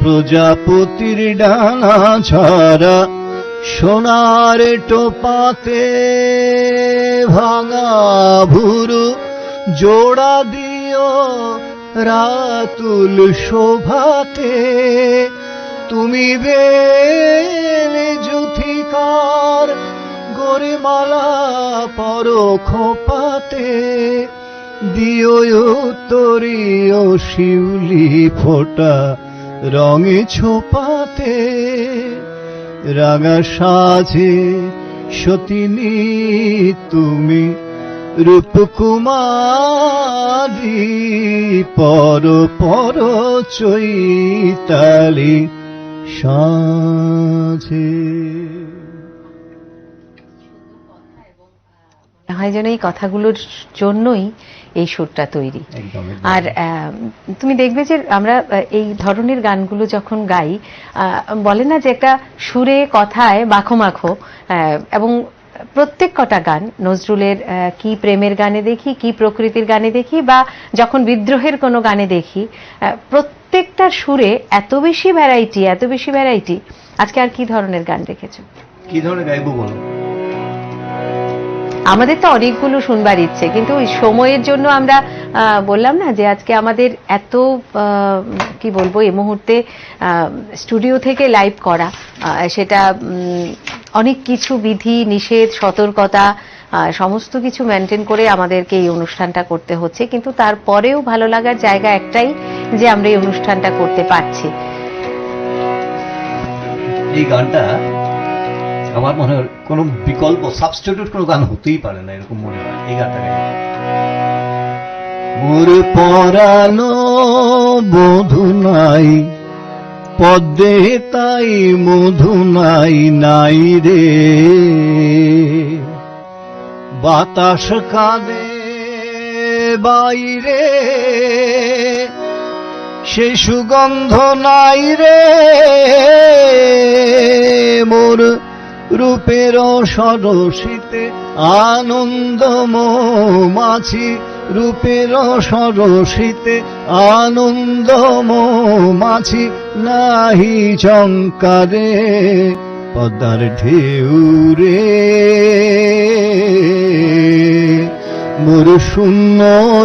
প্রজাপতির ডানা ঝরা সোনার টোপাতে, ভাঙা ভুরু জোড়া দিও রাতুল শোভাতে, তুমি বেলে যুথিকার গরিমালা পর খোপাতে, দিও উত্তরীয় শিউলি ফোটা রঙে ছোপাতে, রাঙা সাজে সতিনী তুমি রূপকুমারী, পর পর চৈতালি সাজে। হয় যেন এই কথাগুলোর জন্যই এই সুরটা তৈরি। একদম আর তুমি দেখবে যে আমরা এই ধরনের গানগুলো যখন গাই, বলে না যে একটা সুরে কথায় মাখো মাখো, এবং প্রত্যেক কটা গান নজরুলের, কি প্রেমের গানে দেখি, কি প্রকৃতির গানে দেখি, বা যখন বিদ্রোহের কোনো গানে দেখি, প্রত্যেকটা সুরে এত বেশি ভ্যারাইটি, এত বেশি ভ্যারাইটি। আজকে আর কি ধরনের গান রেখেছো? কি ধরনের গাইবো বলো? আমাদের তো অনেকগুলো শুনবার ইচ্ছে, কিন্তু ওই সময়ের জন্য আমরা বললাম না যে আজকে আমাদের এত কি বলবো, এই মুহূর্তে স্টুডিও থেকে লাইভ করা, সেটা অনেক কিছু বিধি নিষেধ, সতর্কতা, সমস্ত কিছু মেনটেন করে আমাদেরকে এই অনুষ্ঠানটা করতে হচ্ছে, কিন্তু তারপরেও ভালো লাগার জায়গা একটাই, যে আমরা এই অনুষ্ঠানটা করতে পারছি। এই গানটা আমার মনে হয় কোনো বিকল্প সাবস্টিটিউট কোনো গান হতেই পারে না, এরকম মনে হয় এই গানটা গাই। মোর পরানো বধু নাই পদ্মে তাই মধু নাই নাই রে, বাতাস কাঁদে বাইরে সে সুগন্ধ নাই রে, মোর রূপের সরসিতে আনন্দ মৌমাছি, রূপের সরসিতে আনন্দ মৌমাছি, নাহি চঙ্কারে পদ্মার ঢেউ রে, মোর শূন্য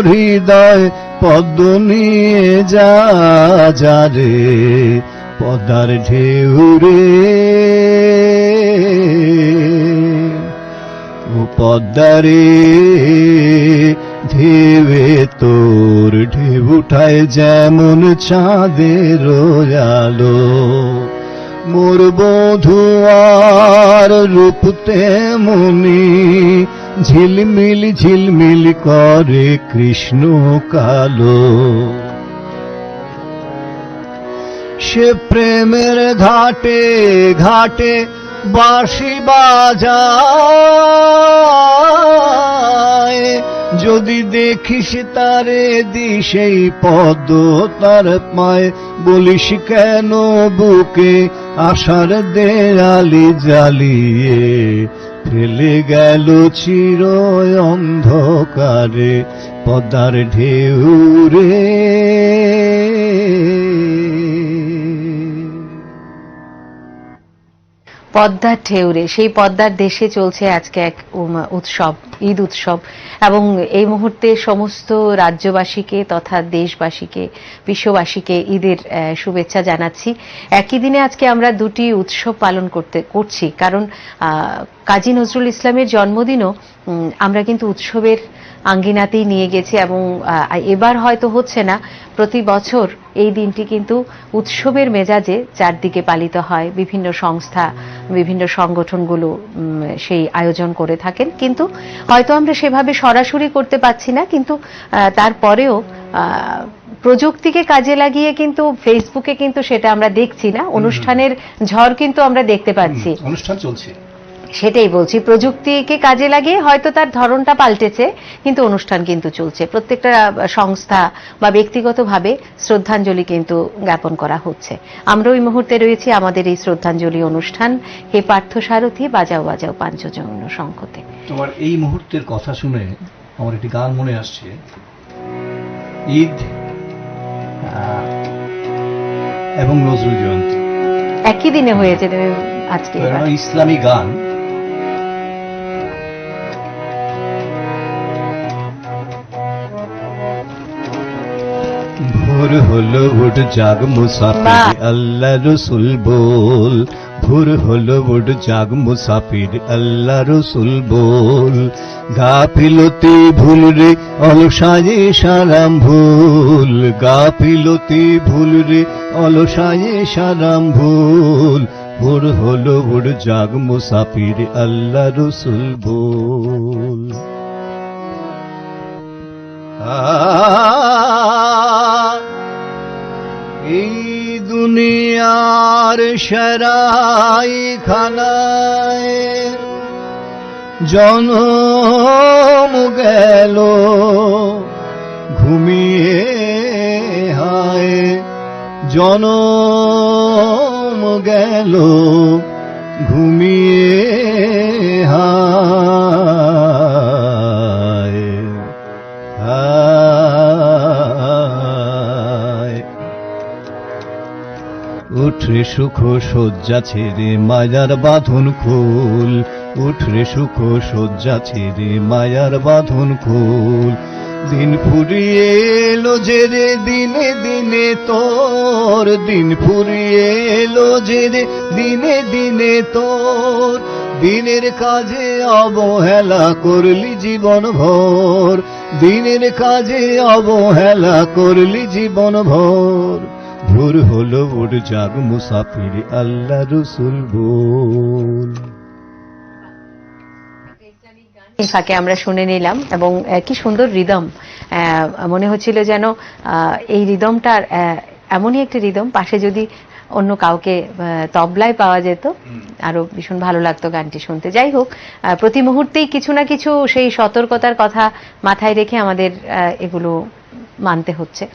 হৃদয় পদ্ম নিয়ে যা রে, পদ্মার ঢেউ রে, ও পদ্মারে ঢেউে তোর ঢেউ উঠায় যেমন চাঁদের আলো, মোর বধূ আর রূপ তেমনি ঝিলমিল ঝিলমিল করে কৃষ্ণ কালো, সে প্রেমের ঘাটে ঘাটে বাঁশি বাজায়, যদি দেখিস তারে দিশেই পদ্ম তার পায়, বলিস কেন বুকে আশার দেয়ালি জ্বালিয়ে, ফেলে গেল চির অন্ধকারে পদ্মার ঢেউ রে। পদ্মার ঢেউরে, সেই পদ্মার দেশে চলছে আজকে এক উৎসব, ঈদ উৎসব, এবং এই মুহূর্তে সমস্ত রাজ্যবাসীকে তথা দেশবাসীকে, বিশ্ববাসীকে ঈদের শুভেচ্ছা জানাচ্ছি। একই দিনে আজকে আমরা দুটি উৎসব পালন করছি, কারণ কাজী নজরুল ইসলামের জন্মদিনও আমরা কিন্তু উৎসবের আঙ্গিনাতেই নিয়ে গেছি, এবং এবার হয়তো হচ্ছে না, প্রতি বছর এই দিনটি কিন্তু উৎসবের মেজাজে চারদিকে পালিত হয়। বিভিন্ন সংস্থা, বিভিন্ন সংগঠনগুলো সেই আয়োজন করে থাকেন, কিন্তু হয়তো আমরা সেভাবে সরাসরি করতে পারছি না, কিন্তু তারপরেও প্রযুক্তিকে কাজে লাগিয়ে কিন্তু ফেসবুকে কিন্তু সেটা আমরা দেখছি না, অনুষ্ঠানের ঝড় কিন্তু আমরা দেখতে পাচ্ছি, অনুষ্ঠান চলছে। সেটাই বলছি, প্রযুক্তিকে কাজে লাগিয়ে হয়তো তার ধরনটা পাল্টেছে, কিন্তু অনুষ্ঠান কিন্তু চলছে। প্রত্যেকটা সংস্থা বা ব্যক্তিগতভাবে শ্রদ্ধাঞ্জলি কিন্তু জ্ঞাপন করা হচ্ছে। আমরা ওই মুহূর্তে রয়েছি আমাদের এই শ্রদ্ধাঞ্জলি অনুষ্ঠান হে পার্থসারথী বাজাও বাজাও পাঞ্চজন্য শঙ্খতে। তোমার এই মুহূর্তের কথা শুনে আমার একটি গান মনে আসছে, ঈদ এবং নজরুল জয়ন্তী একই দিনে হয়েছে আজকে। ইসলামী গান ভোর হলো উঠ জাগ মুসাফির আল্লাহ রসুল বল, ভোর হলো উঠ জাগ মুসাফির আল্লাহ রসুল বল, গাফিলতি ভুল রে অলসায়ে সারাম ভুল, গাফিলতি ভুল রে অলসায়ে সারাম ভুল, ভোর হলো উঠ জাগ মুসাফির আল্লাহ রসুল বল। এই দুনিয়ার সেরাই খানায় জনম গেল ঘুমিয়ে হায়, জনম গেল ঘুমিয়ে হায় হায়। উঠরে সুখ শয্যা ছেড়ে মায়ার বাঁধন খুল, উঠরে সুখ শয্যা ছেড়ে মায়ার বাঁধন খুল। দিন ফুরিয়ে এলো যে রে দিনে দিনে তোর, দিন ফুরিয়ে এলো যে রে দিনে দিনে তোর। দিনের কাজে অবহেলা করলি জীবন ভর, দিনের কাজে অবহেলা করলি জীবন ভর। ভোর হলো ওর জাগ মুসাফির আল্লাহ রসুল বল। এই ফাঁকে আমরা শুনে নিলাম এবং কি সুন্দর রিদম, মনে হচ্ছিল যেন এই রিদমটার এমনই একটি রিদম, পাশে যদি অন্য কাউকে তবলায় পাওয়া যেত আরো ভীষণ ভালো লাগতো গানটি শুনতে। যাই হোক, প্রতি মুহূর্তেই কিছু না কিছু সেই সতর্কতার কথা মাথায় রেখে আমাদের এগুলো মানতে হচ্ছে।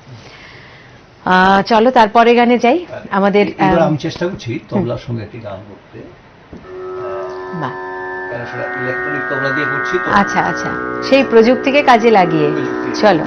চলো তারপরে গানে যাই। আমাদের আমি চেষ্টা করছি তবলার সঙ্গে একটি গান করতে। বাহ, ইলেকট্রনিক তবলা দিয়ে করছি তো। আচ্ছা আচ্ছা, সেই প্রযুক্তিকে কাজে লাগিয়ে চলো।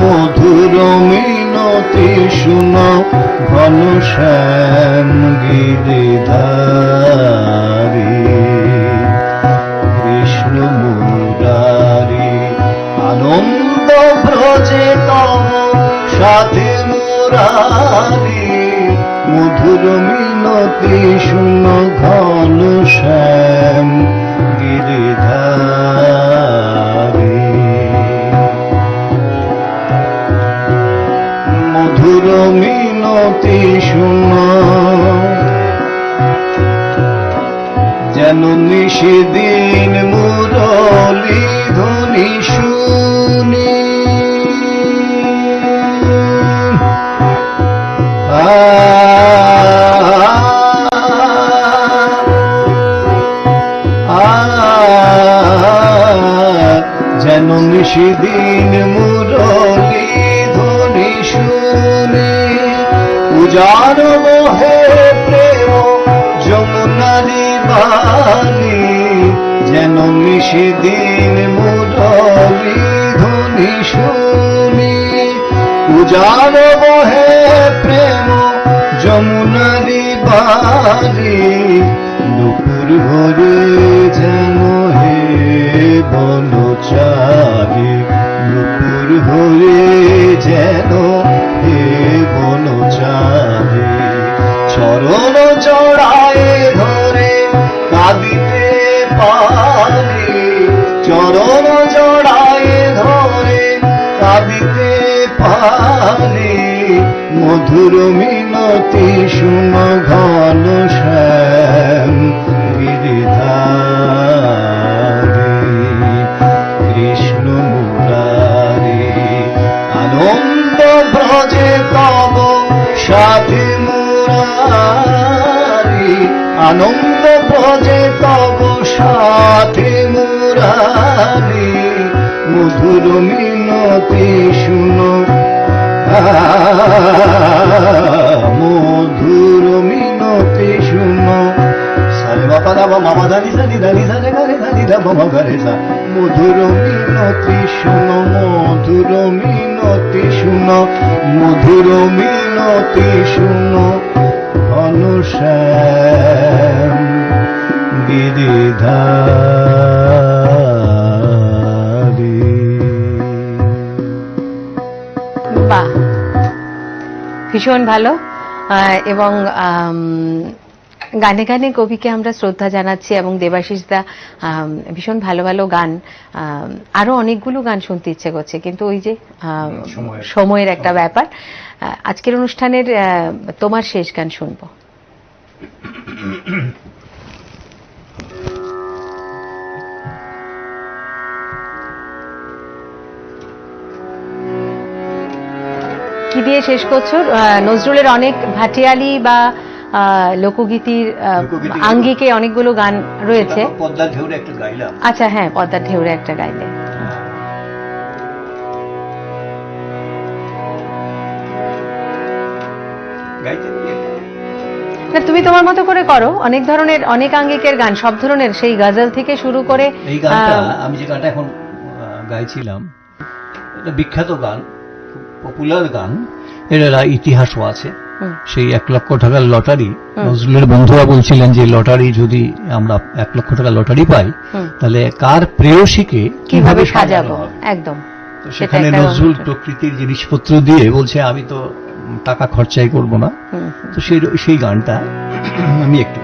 মধুর মিনতি শুনো ঘন শ্যাম গিরিধারী, কৃষ্ণ মুরারি আনন্দ ব্রজে তব সাথে মুরারি। মধুর মিনতি শুনো ঘন শ্যাম গিরিধারী, মধুর মিনতি শুনো যেন নিশিদিন মুরলি ধ্বনি শুনি। যেন নিশিদিন মুরলি ধ্বনি শুনি। উজার মোহে প্রেম যমুনারি বাণী, যেন নিশিদিন মুরলি ধ্বনি শুনি। উজার মোহে প্রেম যমুনারি বাণী, দুপুর ভরে যেন হে বনচারী, দুপুর ভরে যেন হে বনচারী। চরণ জড়ায় ধরে কাঁদিতে পারি, চরণ জড়ায় ধরে কাঁদিতে পারি। মধুর মিনতি শুনো ঘন শ্যাম গিরিধারী, কৃষ্ণ মুরারি আনন্দ ব্রজে তব সাথে মুরারি। আনন্দ ব্রজে তব সাথে মুরারি। মধুর মিনতি শুনো, মধুর মিনতি শুনো। সারে বাবা দাবা মামা দানি দানি দানি দানি গারে দানি দাবা মা গারে দা। মধুর মিনতি শুনো, মধুর মিনতি শুনো, মধুর মিনতি শুনো ঘন শ্যাম গিরিধারী। বাহ, ভীষণ ভালো। এবং গানে গানে কবিকে আমরা শ্রদ্ধা জানাচ্ছি এবং দেবাশিস দা ভীষণ ভালো ভালো গান, আরো অনেকগুলো গান শুনতে ইচ্ছে করছে, কিন্তু ওই যে সময়ের একটা ব্যাপার। আজকের অনুষ্ঠানের তোমার শেষ গান শুনবো। কি দিয়ে শেষ করছো? নজরুলের অনেক ভাটিয়ালি বা লোকগীতির আঙ্গিকে অনেকগুলো গান রয়েছে। পদ্মার ঢেউরে একটা গাইলাম। আচ্ছা হ্যাঁ, পদ্মার ঢেউরে একটা গাইলে। না, তুমি তোমার মতো করে করো, অনেক ধরনের অনেক আঙ্গিকের গান, সব ধরনের, সেই গজল থেকে শুরু করে। এই গানটা আমি যে গানটা এখন গাইছিলাম, এটা বিখ্যাত গান, পপুলার গান, এর ইতিহাসও আছে। সেই 1 লক্ষ টাকার লটারি, নজরুলের বন্ধুরা বলছিলেন যে লটারি যদি আমরা 1 লক্ষ টাকা লটারি পাই তাহলে কার প্রেয়সীকে কিভাবে সাজাবো। একদম। তো সেখানে নজরুল প্রকৃতির জিনিসপত্র দিয়ে বলছে আমি তো টাকা খরচাই করব না। তো সেই গানটা আমি একটু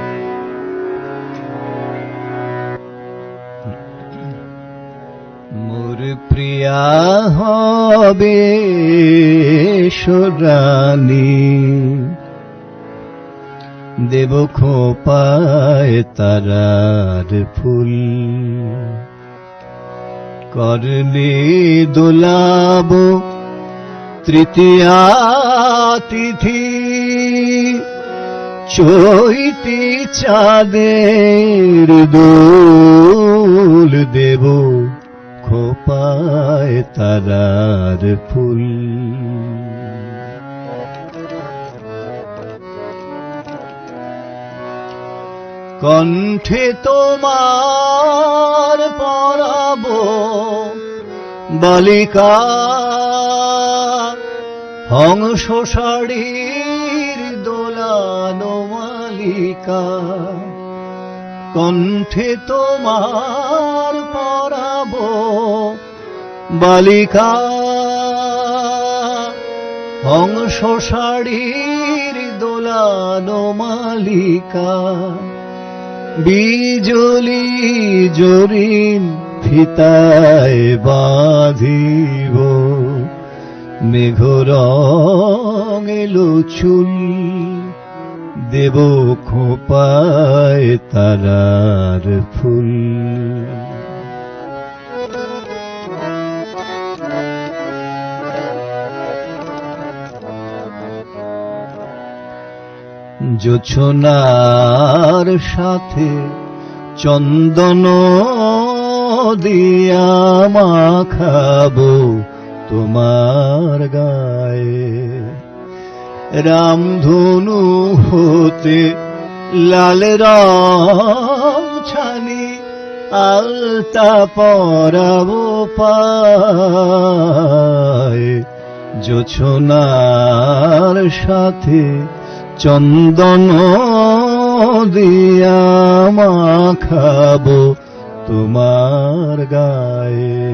মোর প্রিয়া হবে সোরানি, দেব খোপায় তারার ফুল, করলে দোলাব তৃতীয়া তিথি, চৈতি চাঁদের দোল, দেব খোপায় তারার ফুল। কণ্ঠে তোমার পরাব বালিকা, হংস শাড়ির দোলানো মালিকা, কণ্ঠে তোমার পরাব বালিকা, হংস শাড়ির দোলানো মালিকা, বিজলি জরিন ফিতায় বাঁধিব, মেঘরং এলো চুল, দেব খোপায় তারার ফুল। জোছনার সাথে চন্দন দিয়া মাখাবো তোমার গায়ে, রামধনু হতে লাল রং ছানি আলতা পরাবো পায়ে, জোছনার সাথে চন্দন দিয়া মাখাবো তোমার গায়ে,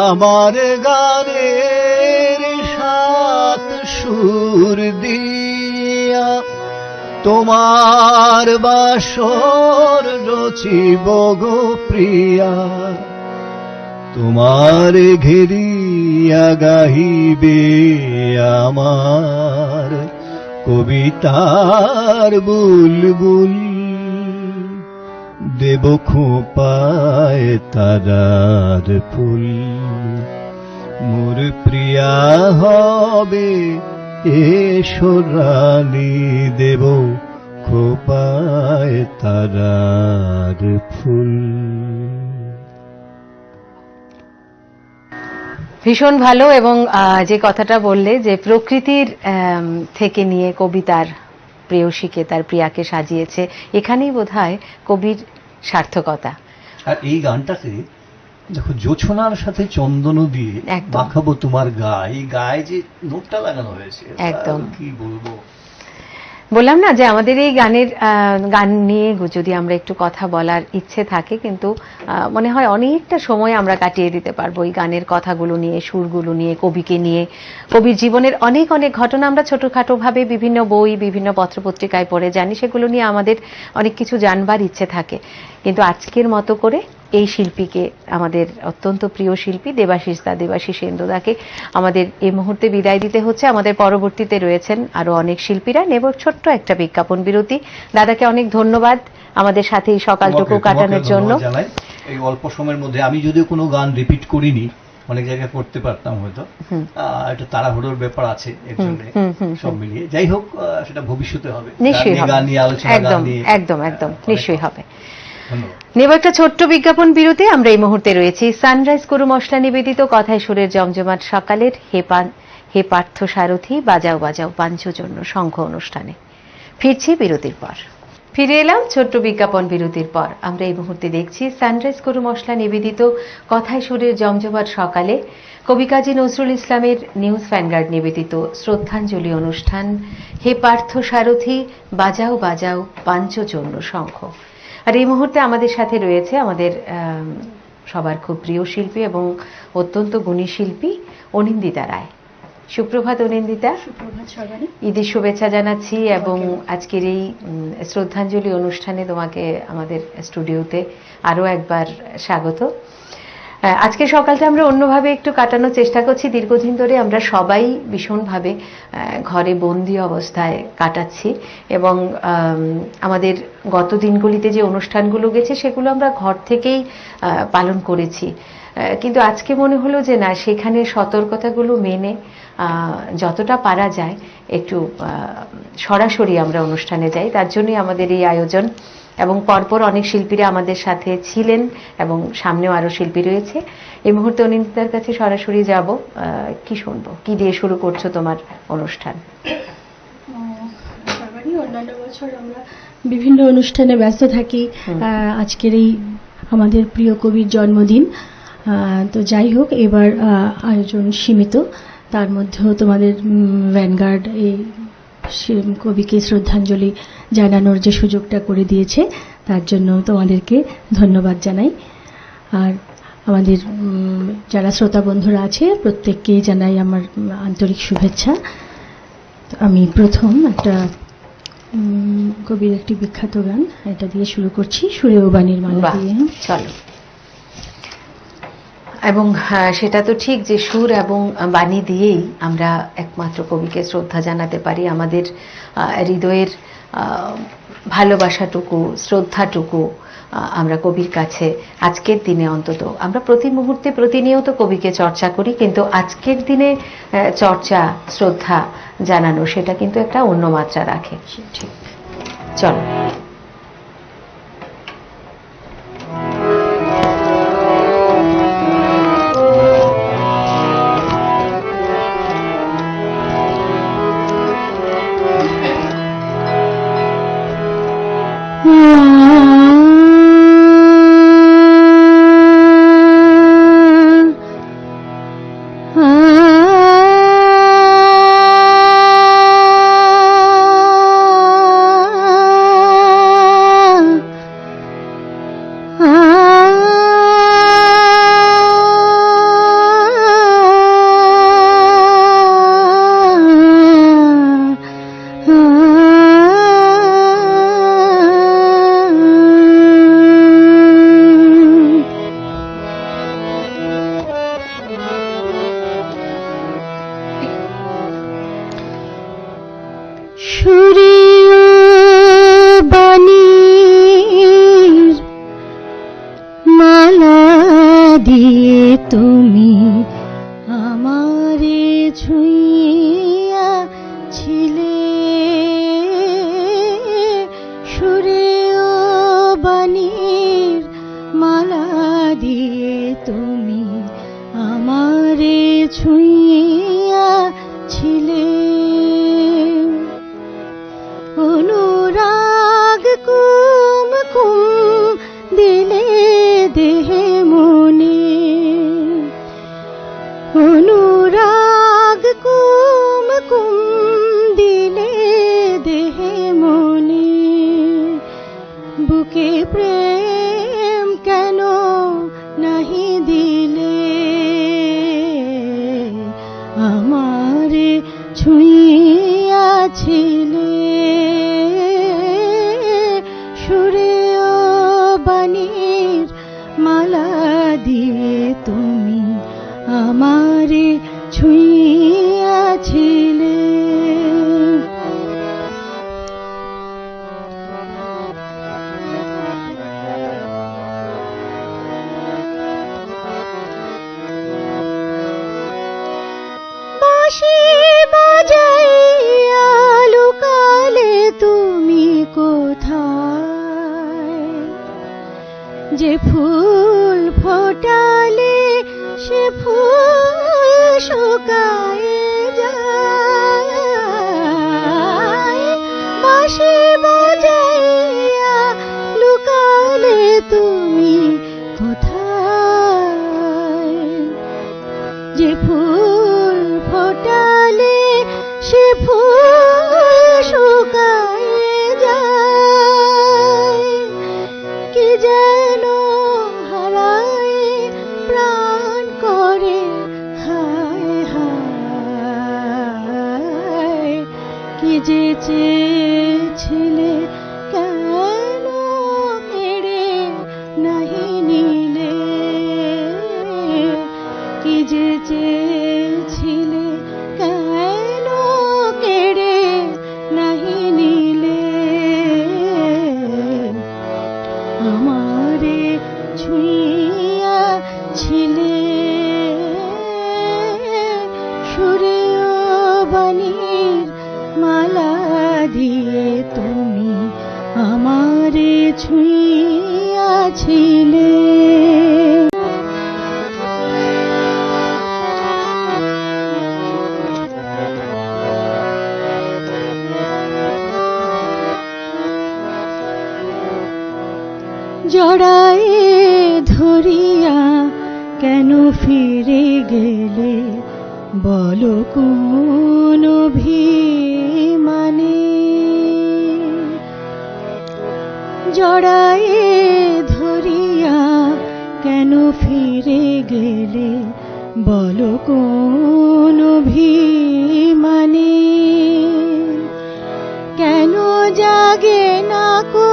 আমার গানের 7 সুর দিয়া তোমার বাসর রচিব গো প্রিয়া, তোমার ঘেরিয়া গাহিবে আমার কবিতার বুলবুল, দেব খোপায় তারার ফুল। মোর প্রিয়া হবে এসো রানী, দেব খোপায় তারার ফুল। ভীষণ ভালো। এবং যে কথাটা বললে যে প্রকৃতির থেকে নিয়ে কবিতার প্রেয়সীকে, তার প্রিয়াকে সাজিয়েছে, এখানেই বোধহয় কবির সার্থকতা। আর এই গানটাতে দেখো, জোছনার সাথে চন্দন দিয়ে মাখাবো তোমার গায়ে, এই গায়ে যে নোটটা লাগানো হয়েছে, একদম কি বলবো। বললাম না যে আমাদের এই গান নিয়ে যদি আমরা একটু কথা বলার ইচ্ছে থাকে, কিন্তু মনে হয় অনেকটা সময় আমরা কাটিয়ে দিতে পারবো এই গানের কথাগুলো নিয়ে, সুরগুলো নিয়ে, কবিকে নিয়ে, কবির জীবনের অনেক অনেক ঘটনা আমরা ছোটখাটো ভাবে বিভিন্ন বই, বিভিন্ন পত্রপত্রিকায় পড়ে জানি, সেগুলো নিয়ে আমাদের অনেক কিছু জানবার ইচ্ছে থাকে। কিন্তু আজকের মতো করে এই শিল্পীকে, আমাদের অত্যন্ত প্রিয় শিল্পী দেবাশিসেন্দুদাকে আমাদের এই মুহূর্তে বিদায় দিতে হচ্ছে। আমাদের পরবর্তীতে রয়েছেন আরো অনেক শিল্পীরা। নেব ছোট্ট একটা বিজ্ঞাপন বিরতি। দাদাকে অনেক ধন্যবাদ আমাদের সাথে এই সকালটুকু কাটানোর জন্য। এই অল্প সময়ের মধ্যে আমি যদিও কোনো গান রিপিট করিনি, অনেক জায়গায় করতে পারতাম হয়তো, একটা তাড়াহুড়োর ব্যাপার আছে এর জন্য, সব মিলিয়ে যাই হোক সেটা ভবিষ্যতে হবে, নিশ্চয়ই হবে, গান নিয়ে আলোচনা, একদম নিশ্চয়ই হবে। নেব একটা ছোট্ট বিজ্ঞাপন বিরতি। আমরা এই মুহূর্তে রয়েছি সানরাইজ গরু মশলা নিবেদিত কথায় সুরের জমজমাট সকালের হে পার্থ সারথি বাজাও বাজাও পাঞ্চজন্য শঙ্খ অনুষ্ঠানে। ফিরছি বিরতির পর। ফিরে এলাম ছোট্ট বিজ্ঞাপন বিরতির পর। আমরা এই মুহূর্তে দেখছি সানরাইজ গরু মশলা নিবেদিত কথায় সুরের জমজমাট সকালে কবি কাজী নজরুল ইসলামের নিউজ ভ্যানগার্ড নিবেদিত শ্রদ্ধাঞ্জলি অনুষ্ঠান হে পার্থ সারথি বাজাও বাজাও পাঞ্চজন্য শঙ্খ। আর এই মুহূর্তে আমাদের সাথে রয়েছে আমাদের সবার খুব প্রিয় শিল্পী এবং অত্যন্ত গুণী শিল্পী অনিন্দিতা রায়। সুপ্রভাত অনিন্দিতা। সুপ্রভাত সর্বাণী। ঈদের শুভেচ্ছা জানাচ্ছি এবং আজকের এই শ্রদ্ধাঞ্জলি অনুষ্ঠানে তোমাকে আমাদের স্টুডিওতে আরো একবার স্বাগত। আজকে সকালটা আমরা অন্যভাবে একটু কাটানোর চেষ্টা করছি। দীর্ঘদিন ধরে আমরা সবাই ভীষণভাবে ঘরে বন্দি অবস্থায় কাটাচ্ছি এবং আমাদের গত দিনগুলিতে যে অনুষ্ঠানগুলো গেছে সেগুলো আমরা ঘর থেকেই পালন করেছি, কিন্তু আজকে মনে হলো যে না, সেখানে সতর্কতাগুলো মেনে যতটা পারা যায় একটু সরাসরি আমরা অনুষ্ঠানে যাই। তার জন্যই আমাদের এই আয়োজন এবং পরপর অনেক শিল্পীরা আমাদের সাথে ছিলেন এবং সামনেও আরো শিল্পী রয়েছে। এই মুহূর্তে অনিন্দিতার কাছে সরাসরি যাব। কি শুনবো, কি দিয়ে শুরু করছো তোমার অনুষ্ঠান? অন্যান্য বছর আমরা বিভিন্ন অনুষ্ঠানে ব্যস্ত থাকি, আজকের এই আমাদের প্রিয় কবির জন্মদিন, তো যাই হোক এবার আয়োজন সীমিত, তার মধ্যেও তোমাদের ভ্যানগার্ড এই কবিকে শ্রদ্ধাঞ্জলি জানানোর যে সুযোগটা করে দিয়েছে তার জন্য তোমাদেরকে ধন্যবাদ জানাই। আর আমাদের যারা শ্রোতা বন্ধুরা আছে প্রত্যেককেই জানাই আমার আন্তরিক শুভেচ্ছা। আমি প্রথম একটা কবির একটি বিখ্যাত গান এটা দিয়ে শুরু করছি, সুরে ও বাণীর মালা দিয়ে। চলো। এবং সেটা তো ঠিক যে সুর এবং বাণী দিয়েই আমরা একমাত্র কবিকে শ্রদ্ধা জানাতে পারি। আমাদের হৃদয়ের ভালোবাসাটুকু, শ্রদ্ধাটুকু আমরা কবির কাছে আজকের দিনে অন্তত, আমরা প্রতি মুহূর্তে প্রতিনিয়ত কবিকে চর্চা করি, কিন্তু আজকের দিনে চর্চা, শ্রদ্ধা জানানো সেটা কিন্তু একটা অন্য মাত্রা রাখে। ঠিক, চলো। অনুরাগ কুম কুম দিলে দেহে বুকে প্রেম কেন নাহি দিলে, আমারে ছুঁইয়াছিলে সুরে ও বাণীর মালা দিয়ে, তুমি আমারে ছুঁইয়াছিলে। বাঁশি বাজাইয়া লুকালে তুমি কোথায়, যে ফুল ফোটালে সে ফুল শুকায়ে যায়। বাঁশি বাজাইয়া লুকালে তুমি কোথায়, যে ফুল ফোটালে সে ফুল শুকায়ে যায়। কি যেন হারায় প্রাণ করে হায় হায়, কি যে চেয়েছিলে কেন কেড়ে নাহি নিলে, কি যে চেয়েছিলে কেন কেড়ে নাহি নিলে, আমারে ছুঁইয়াছিলে সুরে ও বাণীর মালা দিয়ে, তুমি আমারে ছুঁইয়াছিলে। জড়ায়ে ধরিয়া কেন ফিরে গেলে, বলো কোন অভিমানে। জড়ায়ে ধরিয়া কেন ফিরে গেলে, বলো কোন অভিমানে। কেন জাগে না কো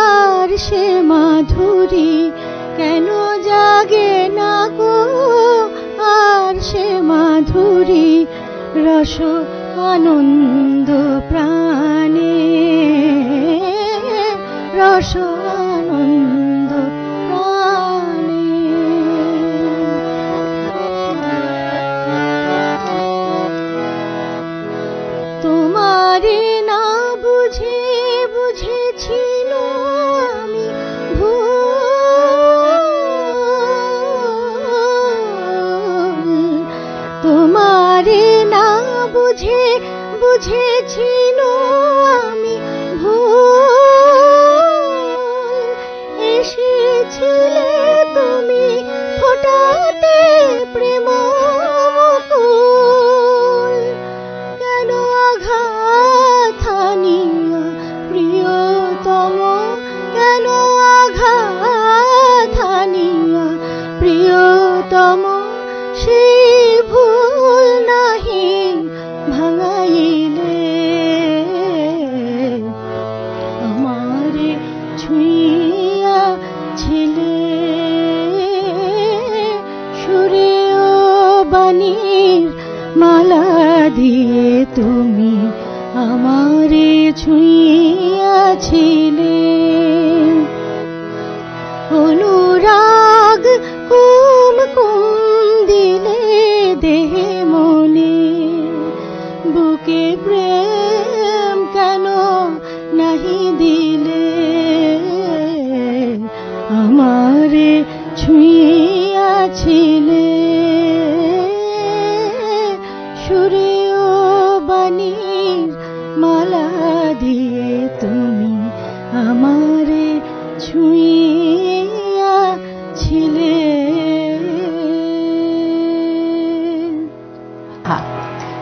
আর সে মাধুরী, কেন জাগে না কো আর সে মাধুরী, রস আনন্দ প্রাণে, রস আনন্দ প্রাণে। তোমারে না বুঝে বুঝেছিল আমি ভুল, তোমারে না বুঝে বুঝেছিল আমি ভুল। এসেছিলে তুমি ফোটাতে প্রেম মুকুল, কেন আঘাত হানিয়া প্রিয়তম, কেন আঘাত হানিয়া প্রিয়তম, সেই ভুল নাহি ভাঙাইলে, আমারে ছুঁইয়াছিলে সুরে ও বাণীর মালা দিয়ে, তুমি আমারে ছুঁইয়াছিলে। অনুরাগ কুমকুম দিলে দেহে মনে, বুকে প্রেম কেন নাহি দিলে, আমারে ছুঁইয়াছিলে সুরে ও বাণীর মালা দিয়ে, তুমি আমারে ছুঁইয়াছিলে।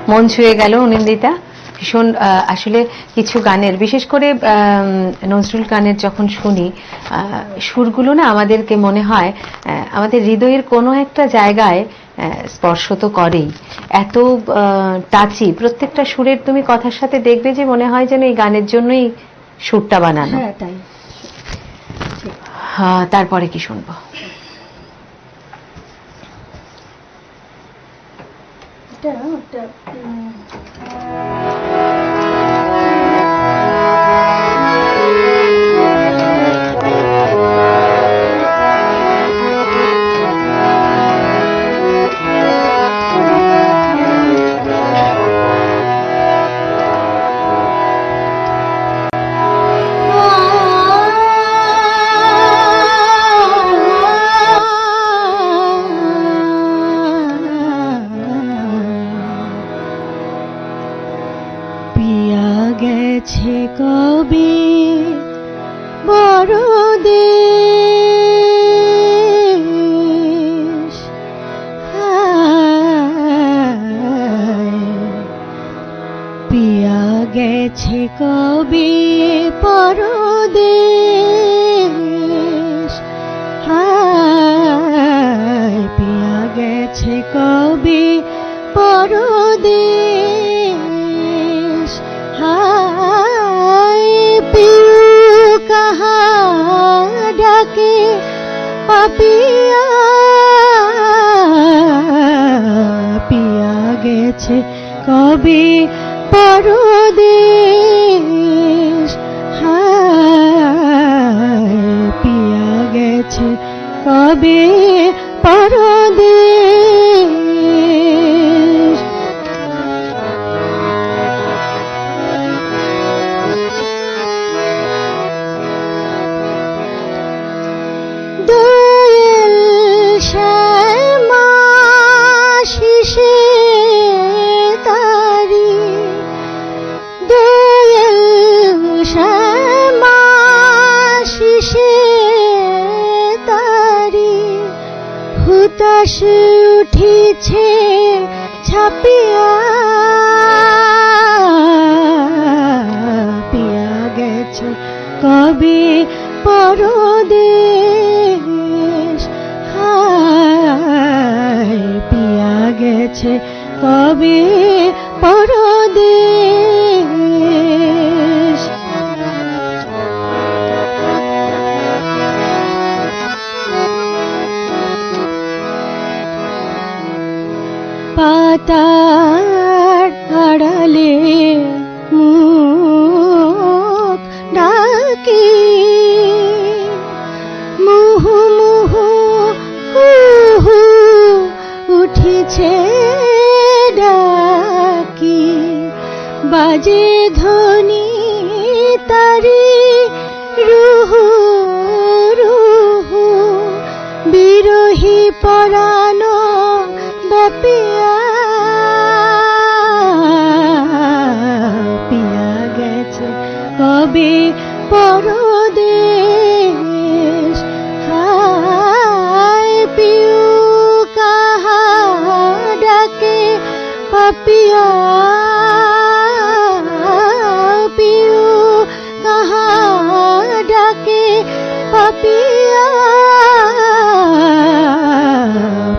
মন ছুঁয়ে গেল অনিন্দিতা। ভীষণ আসলে কিছু গানের, বিশেষ করে নজরুল গানের যখন শুনি, সুরগুলো না আমাদেরকে মনে হয় আমাদের হৃদয়ের কোনো একটা জায়গায় স্পর্শ তো করেই, এত টাচি প্রত্যেকটা সুরের। তুমি কথার সাথে দেখবে যে মনে হয় যেন এই গানের জন্যই সুরটা বানানো। হ্যাঁ তাই। তারপরে কি শুনবো? গেছে কবে বড় দেশ, পিয়া গেছে কবে পরদেশ, পিয়া গেছে কবে পরদেশ, পিউ কাহা ডাকে পাপিয়া, পিয়া গেছে কবে পরদেশ, পিয়া গেছে কবে পরদেশ। দোয়েল শ্যামা শিশে তারি, দোয়েল শ্যামা শিশে তারি, হুতাশ উঠিছে ছাপিয়া, পিয়া গেছে কবে পরদেশ, পিয়া গেছে কবে পরদেশ। পাতার আড়ালে মুখ ডাকি, মুহু মুহু কুহু উঠিছে ডাকি, বাজে ধ্বনি তারি রুহু রুহু, বিরহী পরানো ব্যাপিয়া, পিয়া গেছে কবে পরদেশ, পিউ কাহা ডাকে পাপিয়া, পিউ কাহা ডাকে পাপিয়া,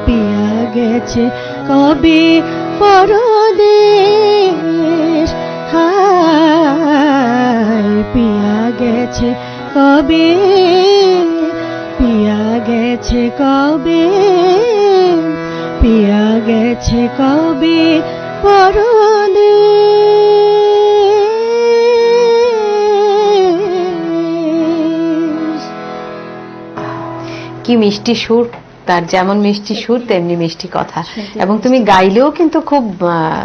পিয়া গেছে কবে পরদেশ, পিয়া গেছে কবে, পিয়া গেছে কবে, পিয়া গেছে কবে পরদেশ। কি মিষ্টি সুর, তার যেমন মিষ্টি সুর তেমনি মিষ্টি কথা, এবং তুমি গাইলেও কিন্তু খুব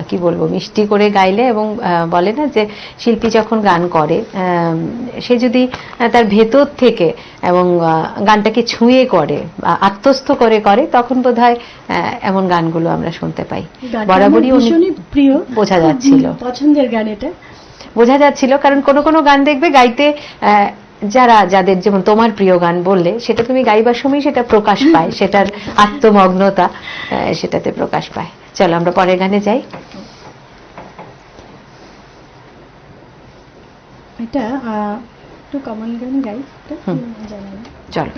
কি বলবো মিষ্টি করে গাইলে, এবং বলে না যে শিল্পী যখন গান করে সে যদি তার ভেতর থেকে এবং গানটাকে ছুঁয়ে করে, আত্মস্থ করে করে, তখন বোধহয় এমন গানগুলো আমরা শুনতে পাই। বরাবরই প্রিয়, বোঝা যাচ্ছিল, পছন্দের গান এটা, বোঝা যাচ্ছিল। কারণ কোনো কোনো গান দেখবে গাইতে যাদের, যেমন তোমার প্রিয় গান বললে, সেটা তুমি গাইবার সময় সেটা প্রকাশ পায়, সেটার আত্মমগ্নতা সেটাতে প্রকাশ পায়। চলো আমরা পরের গানে যাই। এটা একটু কমন গান গাই, জানি না। চলো।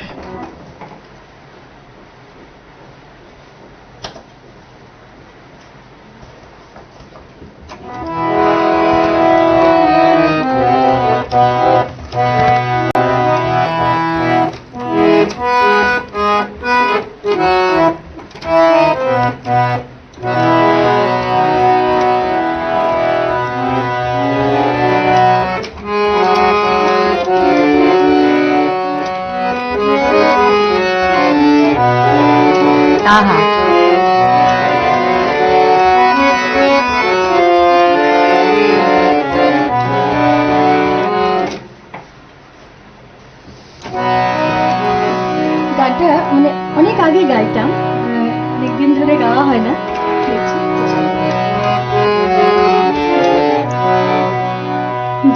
আহা, গানটা মানে অনেক আগে গাইতাম, অনেকদিন ধরে গাওয়া হয় না।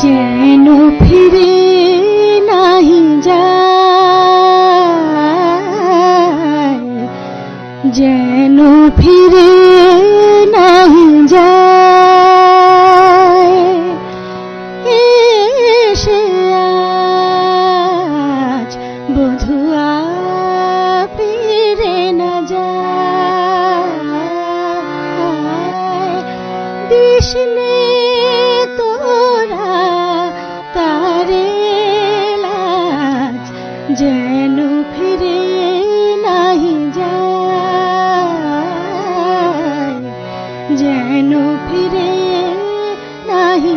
যেন ফিরে নাহি যায়, যেন ফিরে নাহি যায়, এসে আজ বধুয়া ফিরে না যায়, দিশনে তোরা তারে লাজ, যেন ফিরে নাহি যায়, যেন ফিরে নাহি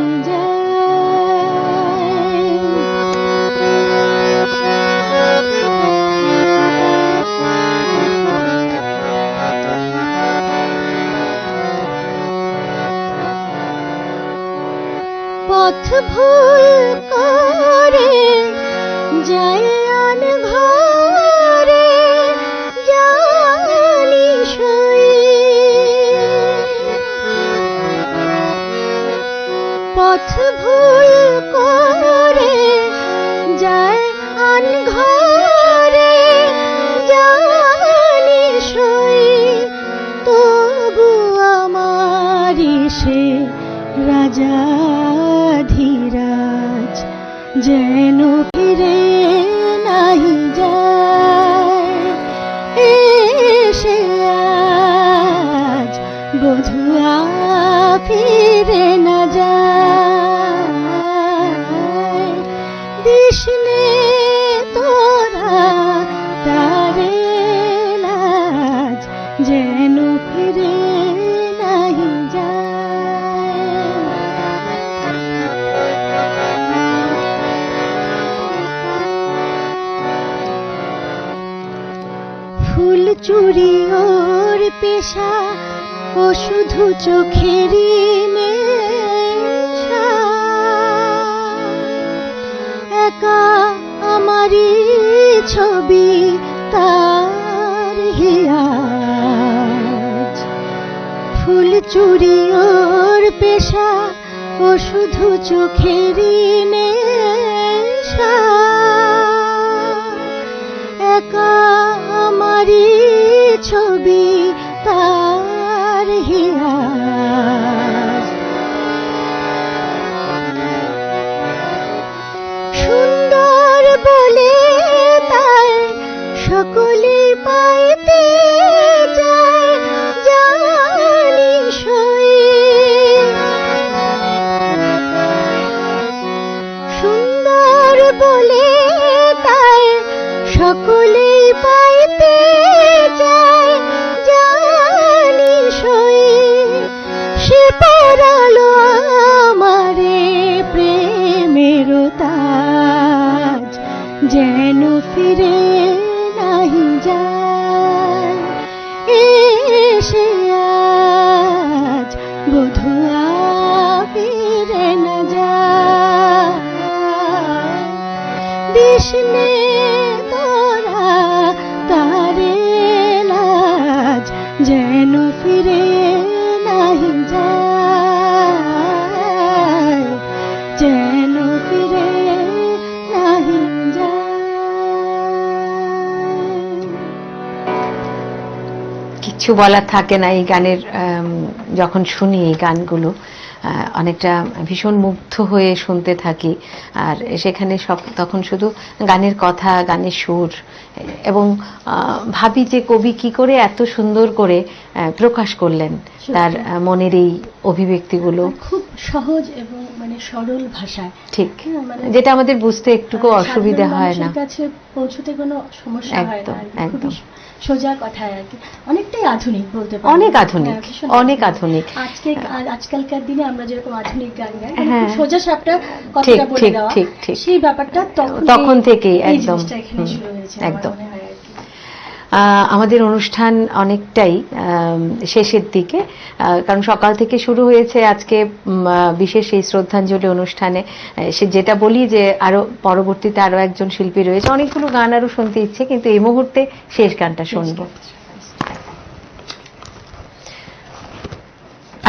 পথ ভুল করে যায় আন ঘরে, জানি সই পথ ভুল করে যায় আন ঘরে, জানি সই তবু আমারি সে রাজা ধীরাজ, যেন ফিরে নাহি যায়, এসে আজ বধুয়া ফিরে না যায়, দিশনে তোরা তারে লাজ, যেন ফিরে নাহি যায়। ফুল চুরি ওর পেশা, ও শুধু চোখেরই নেশা, একা আমারই ছবি তার হিয়াজ, ফুল চুরি ওর পেশা, ও শুধু চোখেরই নেশা, একা আমারই ছবি তার হিয়াজ, সুন্দর বলে তাই সকলে পাইতে যায়, জানি সই সুন্দর বলে তাই সকলে পাইতে যায়, জানি সই সে পরালো আমারে প্রেমের তাজ, যেন ফিরে নাহি যায়, এসে আজ বধুয়া ফিরে না যায়, দিশনে তোরা তারে লাজ, যেন ফিরে নাহি যায়, যেন ফিরে নাহি যায়। কিচ্ছু কিছু বলার থাকে না এই গানের যখন শুনি এই গানগুলো অনেকটা ভীষণ মুগ্ধ হয়ে শুনতে থাকি। আর সেখানে সব তখন শুধু গানের কথা, গানের সুর, এবং ভাবি যে কবি কি করে এত সুন্দর করে প্রকাশ করলেন তার মনের এই অভিব্যক্তিগুলো, খুব সহজ এবং মানে সরল ভাষায়, ঠিক মানে যেটা আমাদের বুঝতে একটুকু অসুবিধা হয় না, কাছে পৌঁছতে কোনো সমস্যা হয় না, একদম সোজা কথায় আর কি। অনেকটাই আধুনিক বলতে পারি, অনেক আধুনিক, অনেক আধুনিক। আজকালকার দিনে আমরা যেরকম আধুনিক গান গাই, সোজা সাপটা কথাটা বলে দেওয়া, সেই ব্যাপারটা তখন থেকেই একদম একদম। আমাদের অনুষ্ঠান অনেকটাই শেষের দিকে, কারণ সকাল থেকে শুরু হয়েছে আজকে বিশেষ এই শ্রদ্ধাঞ্জলি অনুষ্ঠানে। সে যেটা বলি যে আরো পরবর্তীতে আরো একজন শিল্পী রয়েছে, অনেকগুলো গান আরো শুনতে ইচ্ছে, কিন্তু এই মুহূর্তে শেষ গানটা শুনবো।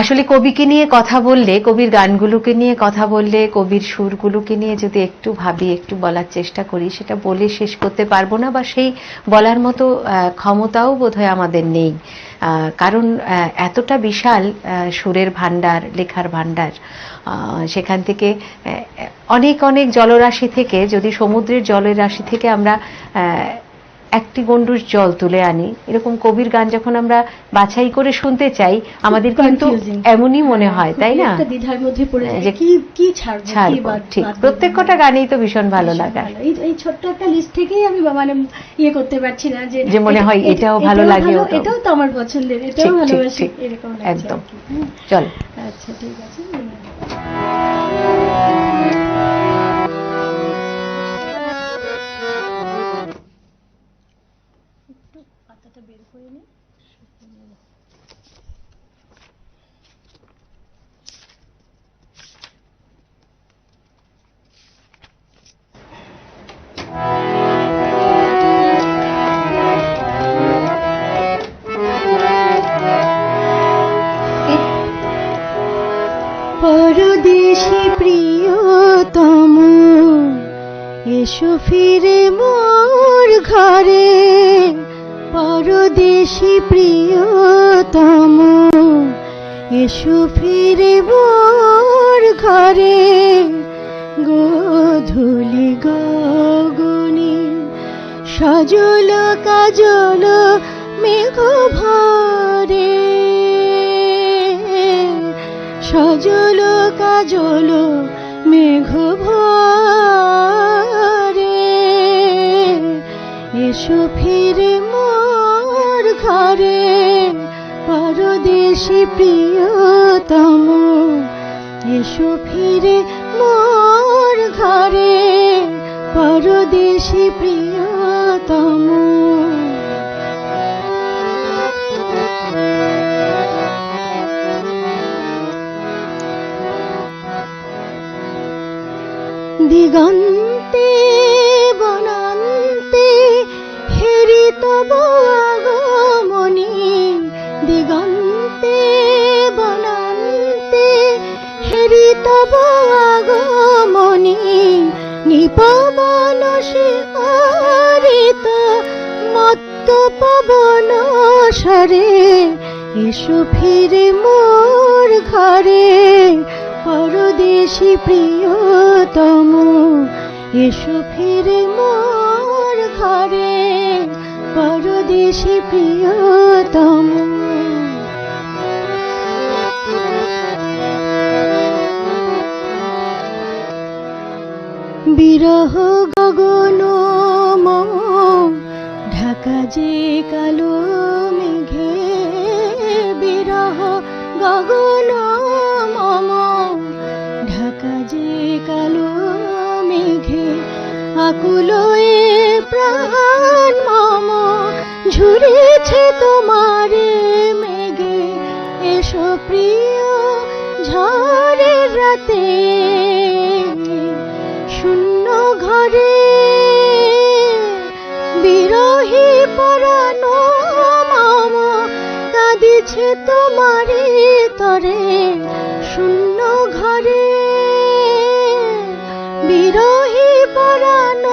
আসলে কবিকে নিয়ে কথা বললে, কবির গানগুলোকে নিয়ে কথা বললে, কবির সুরগুলোকে নিয়ে যদি একটু ভাবি, একটু বলার চেষ্টা করি, সেটা বলে শেষ করতে পারবো না, বা সেই বলার মতো ক্ষমতাও বোধহয় আমাদের নেই। কারণ এতটা বিশাল সুরের ভান্ডার, লেখার ভান্ডার, সেখান থেকে অনেক অনেক জলরাশি থেকে, যদি সমুদ্রের জলের রাশি থেকে আমরা একটি গণ্ডূষ জল তুলে আনি, এরকম কবির গান যখন আমরা বাছাই করে শুনতে চাই, আমাদের কিন্তু এমনই মনে হয়, তাই না, দ্বিধার মধ্যে পড়ে যায় কি ছাড়বো। ঠিক, প্রত্যেকটা গানেই তো ভীষণ ভালো লাগা। এই ছোট্ট একটা লিস্ট থেকেই আমি মানে ইয়ে করতে পারছি না যে মনে হয় এটাও ভালো লাগে, এটাও তো আমার পছন্দের, এটাও ভালোবাসি, এরকম একদম। চল, আচ্ছা ঠিক আছে। বের করে নি। পরদেশী প্রিয়তম এসো ফিরে মোর ঘরে, পরদেশী প্রিয়তম এসো ফিরে মোর ঘরে, গোধূলি গগনে সজল কাজল মেঘ ভরে, সজল কাজল মেঘ ভরে, এসো ফিরে মোর ঘরে, পরদেশী প্রিয়তম এসো ফিরে মোর ঘরে, পরদেশী প্রিয়তম। দিগন্তে বনান্তে হেরি তব আগমনি, দিগন্তে বনান্তে হেরি তব আগমনি, নিপবন শিহরিত মত্ত পবন সরে, এসো ফিরে মোর ঘরে, পরদেশী প্রিয়তম এসো ফিরে মোর ঘরে, পরদেশী প্রিয়তম। বিরহ গগন মম ঢাকা যে কালো মেঘে, বিরহ গগন মম ঢাকা যে কালো মেঘে, আকুল এ প্রাণ মম ঝুরেছে তোমারে মেঘে, এসো প্রিয় ঝড়ের রাতে, শূন্য ঘরে বিরহী পরাণ মম কাঁদিছে তোমারে তরে, শূন্য ঘরে বিরহী পরাণ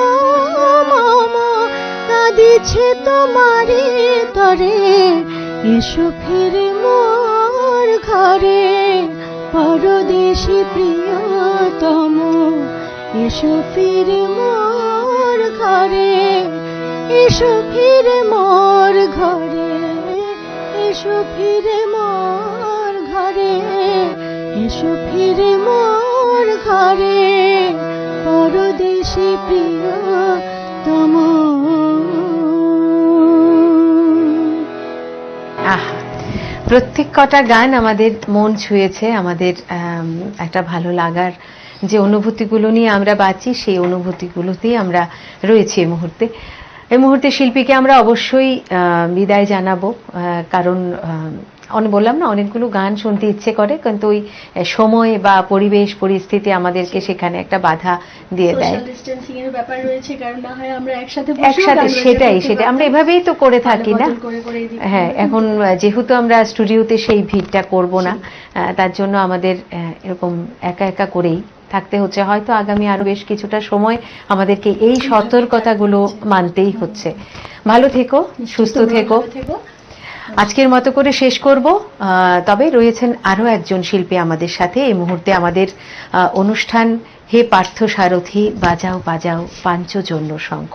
মম কাঁদিছে তোমারে তরে, এসো ফিরে মোর ঘরে পরদেশী প্রিয়তম, এসো ফিরে মোর ঘরে, এসো ফিরে মোর ঘরে, এসো ফিরে মোর ঘরে, এসো ফিরে মোর ঘরে পরদেশী প্রিয়তম। আহা, প্রত্যেক কটা গান আমাদের মন ছুঁয়েছে, আমাদের একটা ভালো লাগার যে অনুভূতিগুলো নিয়ে আমরা বাঁচি সেই অনুভূতিগুলোতেই আমরা রয়েছি এই মুহূর্তে। এই মুহূর্তে শিল্পীকে আমরা অবশ্যই বিদায় জানাবো, কারণ বললাম না, অনেকগুলো গান শুনতে ইচ্ছে করে, কিন্তু ওই সময় বা পরিবেশ পরিস্থিতি আমাদেরকে সেখানে একটা বাধা দিয়ে দেয়। সোশ্যাল ডিসটেন্সিং এর ব্যাপার রয়েছে, কারণ না হয় আমরা একসাথে সেটাই আমরা এভাবেই তো করে থাকি না। হ্যাঁ, এখন যেহেতু আমরা স্টুডিওতে সেই ভিড়টা করব না, তার জন্য আমাদের এরকম একা একা করেই থাকতে হচ্ছে। হয়তো আগামী আরো বেশ কিছুটা সময় আমাদেরকে এই সতর্কতাগুলো মানতেই হচ্ছে। ভালো থেকো, সুস্থ থেকো। আজকের মতো করে শেষ করব, তবে রয়েছেন আরো একজন শিল্পী আমাদের সাথে এই মুহূর্তে। আমাদের অনুষ্ঠান হে পার্থ সারথি বাজাও বাজাও পাঞ্চজন্য শঙ্খ,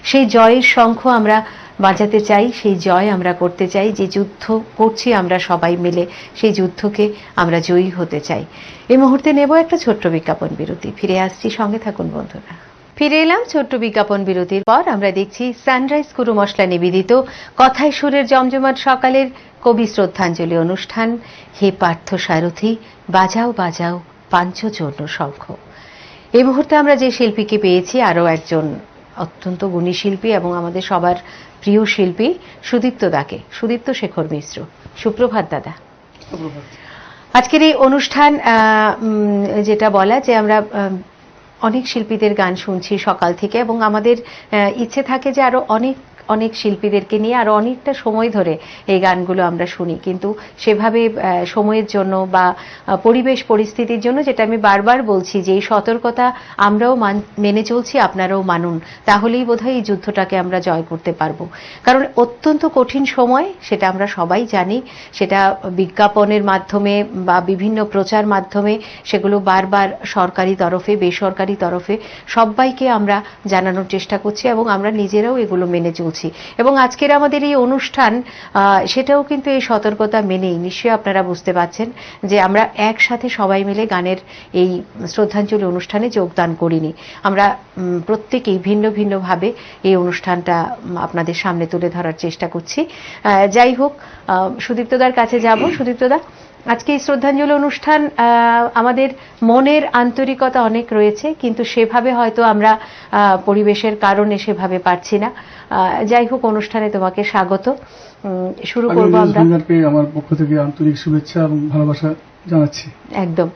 সেই জয়ের শঙ্খ আমরা বাজাতে চাই, সেই জয় আমরা করতে চাই। যে যুদ্ধ করছি আমরা সবাই মিলে, সেই যুদ্ধকে আমরা জয়ী হতে চাই। এই মুহূর্তে নেব একটা ছোট্ট বিজ্ঞাপন বিরতি, ফিরে আসছি, সঙ্গে থাকুন বন্ধুরা। ফিরে এলাম ছোট্ট বিজ্ঞাপন বিরতির পর। আমরা দেখছি সানরাইজ গুরু মশলা নিবেদিত কথায় সুরের জমজমাট সকালের কবি শ্রদ্ধাঞ্জলি অনুষ্ঠান হে পার্থ সারথি বাজাও বাজাও পাঞ্চজন্য শঙ্খ। এই মুহূর্তে আমরা যে শিল্পীকে পেয়েছি, আরো একজন অত্যন্ত গুণী শিল্পী এবং আমাদের সবার প্রিয় শিল্পী সুদীপ্ত দাকে, সুদীপ্ত শেখর মিশ্র। সুপ্রভাত দাদা। আজকের এই অনুষ্ঠান যেটা বলা যে আমরা অনেক শিল্পীদের গান শুনছি সকাল থেকে, এবং আমাদের ইচ্ছে থাকে যে আরো অনেক অনেক শিল্পীদেরকে নিয়ে আরো অনেকটা সময় ধরে এই গানগুলো আমরা শুনি, কিন্তু সেভাবে সময়ের জন্য বা পরিবেশ পরিস্থিতির জন্য, যেটা আমি বারবার বলছি যে এই সতর্কতা আমরাও মেনে চলছি, আপনারাও মানুন, তাহলেই বোধহয় এই যুদ্ধটাকে আমরা জয় করতে পারবো। কারণ অত্যন্ত কঠিন সময়, সেটা আমরা সবাই জানি, সেটা বিজ্ঞাপনের মাধ্যমে বা বিভিন্ন প্রচার মাধ্যমে সেগুলো বারবার সরকারি তরফে বেসরকারি তরফে সবাইকে আমরা জানানোর চেষ্টা করছি, এবং আমরা নিজেরাও এগুলো মেনে চলছি। এবং আজকের আমাদের এই অনুষ্ঠান সেটাও কিন্তু এই সতর্কতা মেনেই। নিশ্চয়ই আপনারা বুঝতে পারছেন যে আমরা একসাথে সবাই মিলে গানের এই শ্রদ্ধাঞ্জলি অনুষ্ঠানে যোগদান করিনি, আমরা প্রত্যেকেই ভিন্ন ভিন্ন ভাবে এই অনুষ্ঠানটা আপনাদের সামনে তুলে ধরার চেষ্টা করছি। যাই হোক, সুদীপ্তদার কাছে যাব। সুদীপ্তদা, আজকে এই শ্রদ্ধাঞ্জলি অনুষ্ঠান আমাদের মনের আন্তরিকতা অনেক রয়েছে, কিন্তু সেভাবে হয়তো আমরা পরিবেশের কারণে সেভাবে পারছি না। যাই হোক, অনুষ্ঠানে তোমাকে স্বাগত। শুরু করব আমরা। আমার পক্ষ থেকে আন্তরিক শুভেচ্ছা এবং ভালোবাসা জানাচ্ছি। একদম।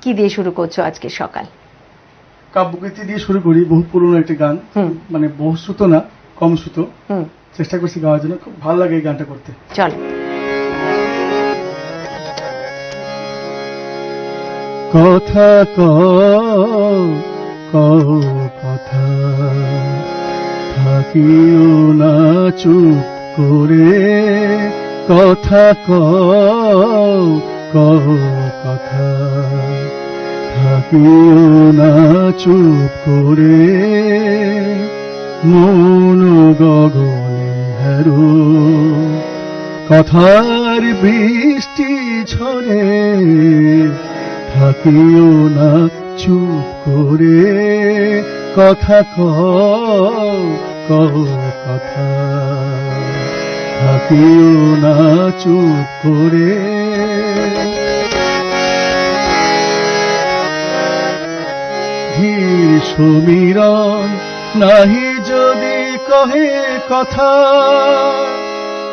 কি দিয়ে শুরু করছো আজকে সকাল? কাব্যগীতি দিয়ে শুরু করি, বহু পুরনো একটি গান, মানে বহু শ্রুত না, কম শ্রুত। চেষ্টা করছি গাওয়ার জন্য, খুব ভালো লাগে এই গানটা করতে। চলো। কথা কথা থাকিও না চুপ করে, কথা কথা থাকিও না চুপ করে, মন গগনে হেরো কথার বৃষ্টি ঝরে, থাকিও না চুপ করে, কথা কথা থাকিও না চুপ করে। ধীর সমীরণ নাহি যদি কহে কথা,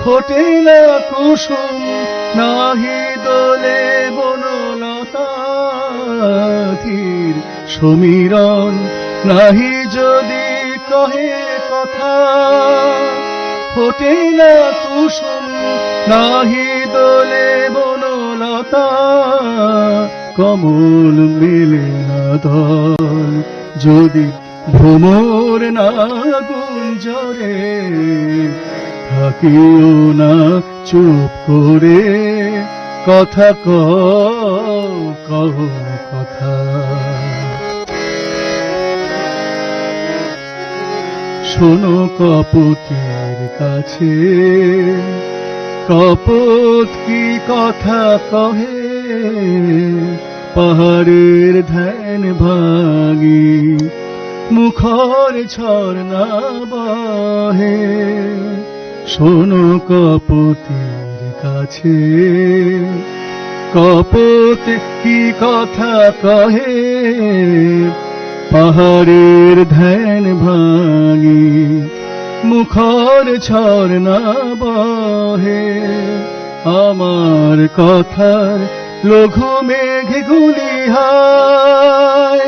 ফোটে না কুসুম নাহি দোলে বনলতা। ধীর সমীরণ নাহি যদি কহে কথা, ফোটে না কুসুম নাহি দোলে বনলতা। কমল মেলে না দল যদি ভ্রমর না গুঞ্জরে, থাকিও না চুপ করে, কথা কও কথা। শোনো কপোতের কাছে, কপোত কি কথা কহে, পাহাড়ের ধ্যান ভাঙি মুখর ঝর্ণা বহে। শোনো কপোতের কাছে, কপোত কি কথা কহে, পাহাড়ের ধ্যান ভাঙি মুখর ঝর্ণা বহে। আমার কথার লঘু মেঘ গুলি হয়,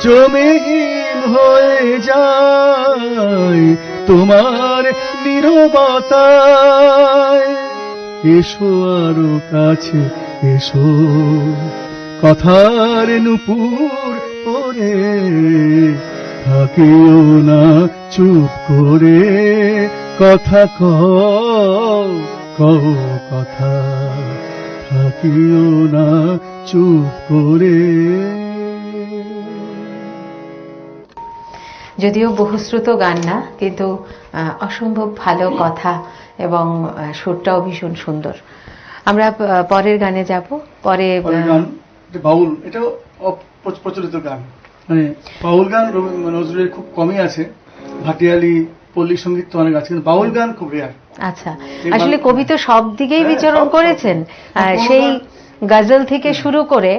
জমে হিম হয়ে যায় তোমার নীরবতায়। এসো আরো কাছে এসো, কথার নূপুর পরে, থাকিও না চুপ করে, কথা কও কথা। থাকিও না চুপ করে। যদিও বহুশ্রুত গান না, কিন্তু অসম্ভব ভালো কথা এবং সুরটাও ভীষণ সুন্দর। আমরা পরের গানে যাব। পরের গান বাউল, এটাও প্রচলিত গান। মানে বাউল গান নজরুলের খুব কমই আছে, ভাটিয়ালি পল্লী সঙ্গীত তো অনেক আছে, কিন্তু বাউল গান খুব রেয়ার। আচ্ছা, আসলে কবি তো সব দিকেই বিচরণ করেছেন, সেই গজল থেকে শুরু করে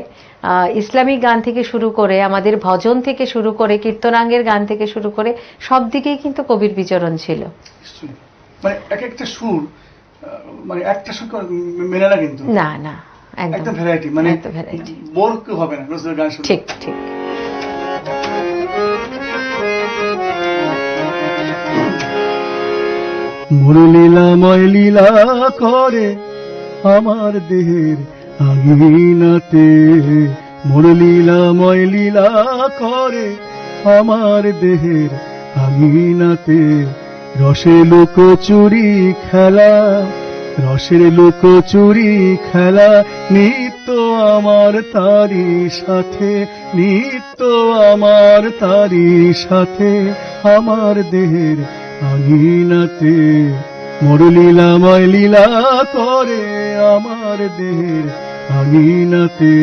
ইসলামিক গান থেকে শুরু করে আমাদের ভজন থেকে শুরু করে কীর্তনাঙ্গের গান থেকে শুরু করে সব দিকেই কিন্তু কবির বিচরণ ছিল। মানে এক একটা সুর, মানে একটা সুর মেলে না, কিন্তু না না, একদম ভ্যারাইটি, মানে বোর হবে না নজরুলের গান শুনে। ঠিক ঠিক। মুরলীলাময় লীলা করে আমার দেহের আঙিনাতে, মুরলীলাময় লীলা করে আমার দেহের আঙিনাতে। রসে লুকোচুরি খেলা, রসের লুকোচুরি খেলা, নিত্য আমার তারি সাথে, নিত্য আমার তারি সাথে, আমার দেহের আঙিনাতে। মুরলীলাময় লীলা করে আমার দেহের আঙিনাতে।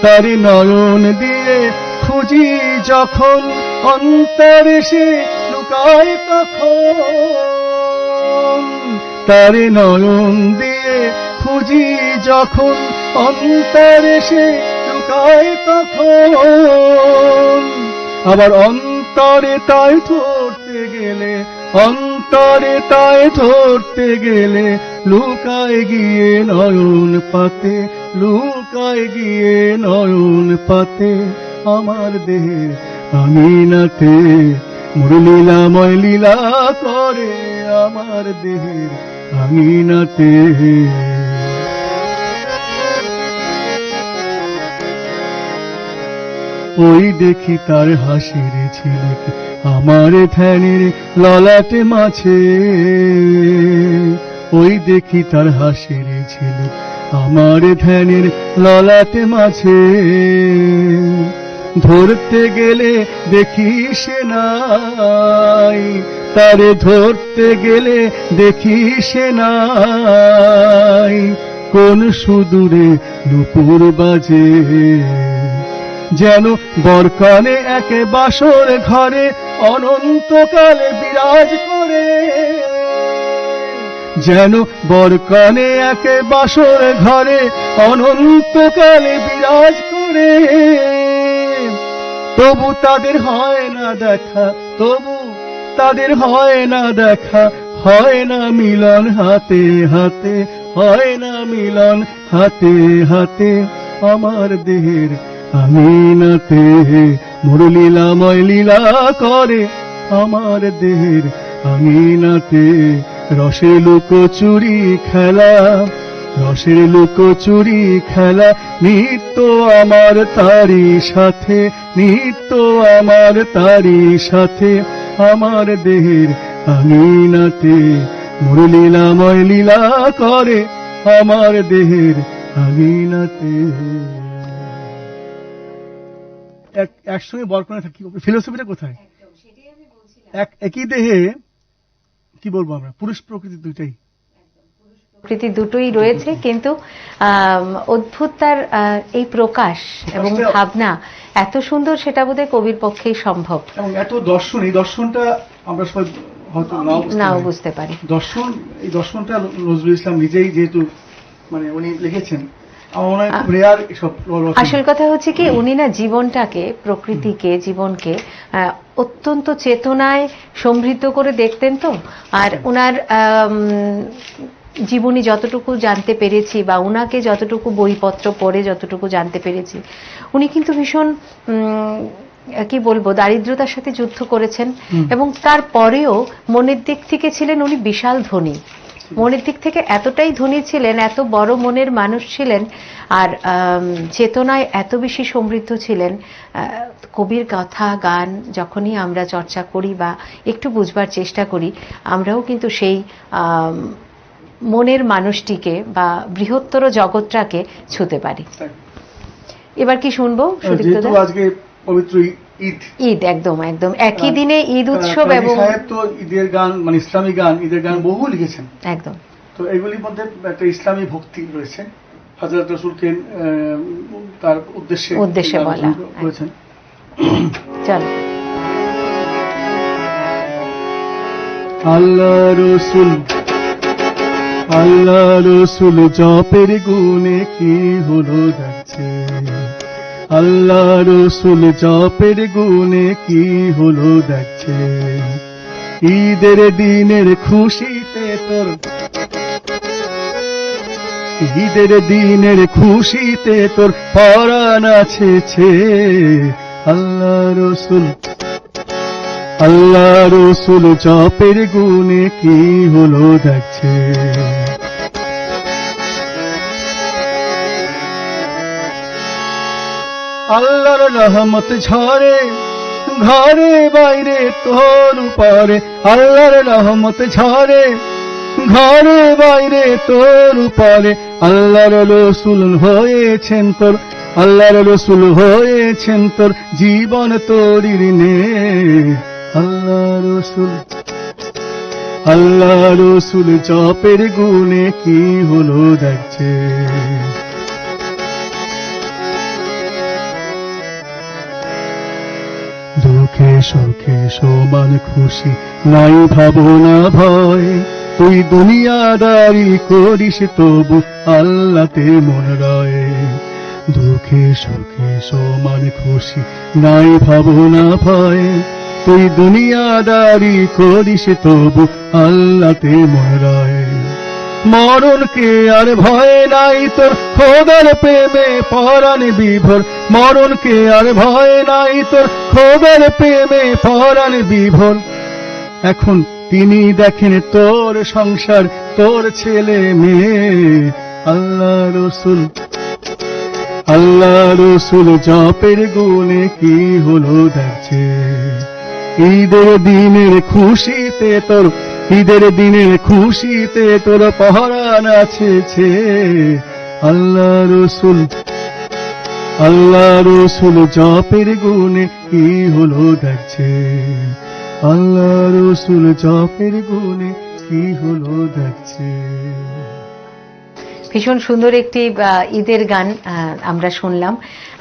তারি নয়ন দিয়ে খুঁজি যখন, অন্তরে সে লুকায় তখন। তারি নয়ন দিয়ে খুঁজি যখন, অন্তরে সে লুকায় তখন। আবার অন্তরে তাই ধরতে গেলে, অন্তরে তাই ধরতে গেলে, লুকায় গিয়ে নয়ন পাতে, লুকায় গিয়ে নয়ন পাতে, আমার দেহের আঙিনাতে। মুরলীলাময় লীলা করে আমার দেহের আঙিনাতে। ওই দেখি তার হাসির ঝিলিক আমার ধ্যানের ললাটে মাঝে, ওই দেখি তার হাসির ঝিলিক আমার ধ্যানের ললাটে মাঝে। ধরতে গেলে দেখি সে নাই, তারে ধরতে গেলে দেখি সে নাই, কোন সুদূরে নূপুর বাজে। যেন বরকানে একে বাসর ঘরে অনন্তকালে বিরাজ করে, যেন বরকানে একে বাসর ঘরে অনন্তকালে বিরাজ করে। তবু তাদের হয় না দেখা, তবু তাদের হয় না দেখা, হয় না মিলন হাতে হাতে, হয় না মিলন হাতে হাতে, আমার দেহের আঙিনাতে। মুরলীলাময় লীলা করে আমার দেহের আঙিনাতে। রসের লুকোচুরি খেলা, রসের লুকোচুরি খেলা, নিত্য আমার তারি সাথে, নিত্য আমার তারি সাথে, আমার দেহের আঙিনাতে মুরলীলাময় লীলা করে আমার দেহের আঙিনাতে। একসঙ্গে বরকনে থাকি, ফিলোসফিটা কোথায়? একই দেহে কি বলবো আমরা, পুরুষ প্রকৃতি দুইটাই, প্রকৃতি দুটোই রয়েছে, কিন্তু অদ্ভুত তার এই প্রকাশ এবং ভাবনা এত সুন্দর, সেটা বোধহয় কবির পক্ষেই সম্ভব। এবং এত দর্শন, এই দর্শনটা আমরা সবাই হয়তো নাও বুঝতে পারি। দর্শন, এই দর্শনটা নজরুল ইসলাম নিজেই যেহেতু মানে উনি লিখেছেন, আমার মনে হয় খুব রেয়ার এসব রচনা। আসল কথা হচ্ছে কি, উনি না জীবনটাকে, প্রকৃতিকে, জীবনকে অত্যন্ত চেতনায় সমৃদ্ধ করে দেখতেন তো। আর ওনার জীবনী যতটুকু জানতে পেরেছি, বা ওনাকে যতটুকু বইপত্র পড়ে যতটুকু জানতে পেরেছি, উনি কিন্তু ভীষণ কি বলবো, দারিদ্রতার সাথে যুদ্ধ করেছেন, এবং তারপরেও মনের দিক থেকে ছিলেন উনি বিশাল ধনী। মনের দিক থেকে এতটাই ধনী ছিলেন, এত বড় মনের মানুষ ছিলেন, আর চেতনায় এত বেশি সমৃদ্ধ ছিলেন। কবির কথা, গান যখনই আমরা চর্চা করি বা একটু বুঝবার চেষ্টা করি, আমরাও কিন্তু সেই মনের মানুষটিকে বা বৃহত্তর জগৎটাকে ছুঁতে পারি। এবার কি শুনবো সুদীপ্তদা? আজকে পবিত্র ঈদ, ঈদ একদম একদম একই দিনে ঈদ উৎসব, এবং সাহেব তো ঈদের গান, মানে ইসলামী গান, ঈদের গান বহু লিখেছেন একদম। তো এগুলির মধ্যে একটা ইসলামী ভক্তি রয়েছে, হযরত রাসূলকে তার উদ্দেশ্যে বলা হয়েছেন। চলো। আল্লাহ রসুল, আল্লাহ রসুল জপের গুণে কি হলো দেখছে, আল্লাহ রসুল জপের গুণে কি হলো দেখছে। ঈদের দিনের খুশিতে তোর, ঈদের দিনের খুশিতে তোর পরাণ আছে ছে। আল্লাহ রসুল, আল্লাহ রসুল জপের গুণে কি হলো দেখছে। আল্লাহর রহমত ঝরে ঘরে বাইরে তোর উপরে, আল্লাহর রহমত ঝরে ঘরে বাইরে তোর উপরে। আল্লাহর রসুল হয়েছেন তোর, আল্লাহর রসুল হয়েছেন তোর জীবন তোরির নে। আল্লাহ রসুল, আল্লাহ রসুল জপের গুণে কি হলো দেখছে। দুঃখে সুখে সমান খুশি, নাই ভাবনা ভয়। তুই দুনিয়াদারি করিস তবু আল্লাহতে মন রয়। দুঃখে সুখে সমান খুশি, নাই ভাবনা ভয়। তুই দুনিয়াদারি করিস তবু আল্লাহতে মন রয়। মরণকে আর ভয় নাই তোর, খোদার প্রেমে পরাণ বিভোর। মরণকে আর ভয় নাই তোর, খোদার প্রেমে পরাণ বিভোর। এখন তিনি দেখেন তোর সংসার, তোর ছেলে মেয়ে। আল্লাহ রসুল, আল্লাহ রসুল জপের গুণে কি হলো দেখছে। ঈদের দিনের খুশিতে তোর, ঈদের দিনের খুশিতে তোর পরাণ আছে ছে। আল্লাহ রসুল, আল্লাহ রসুল জপের গুণে কি হলো দেখছে। আল্লাহ রসুল জপের গুণে কি হলো দেখছে। ভীষণ সুন্দর একটি ঈদের গান আমরা শুনলাম।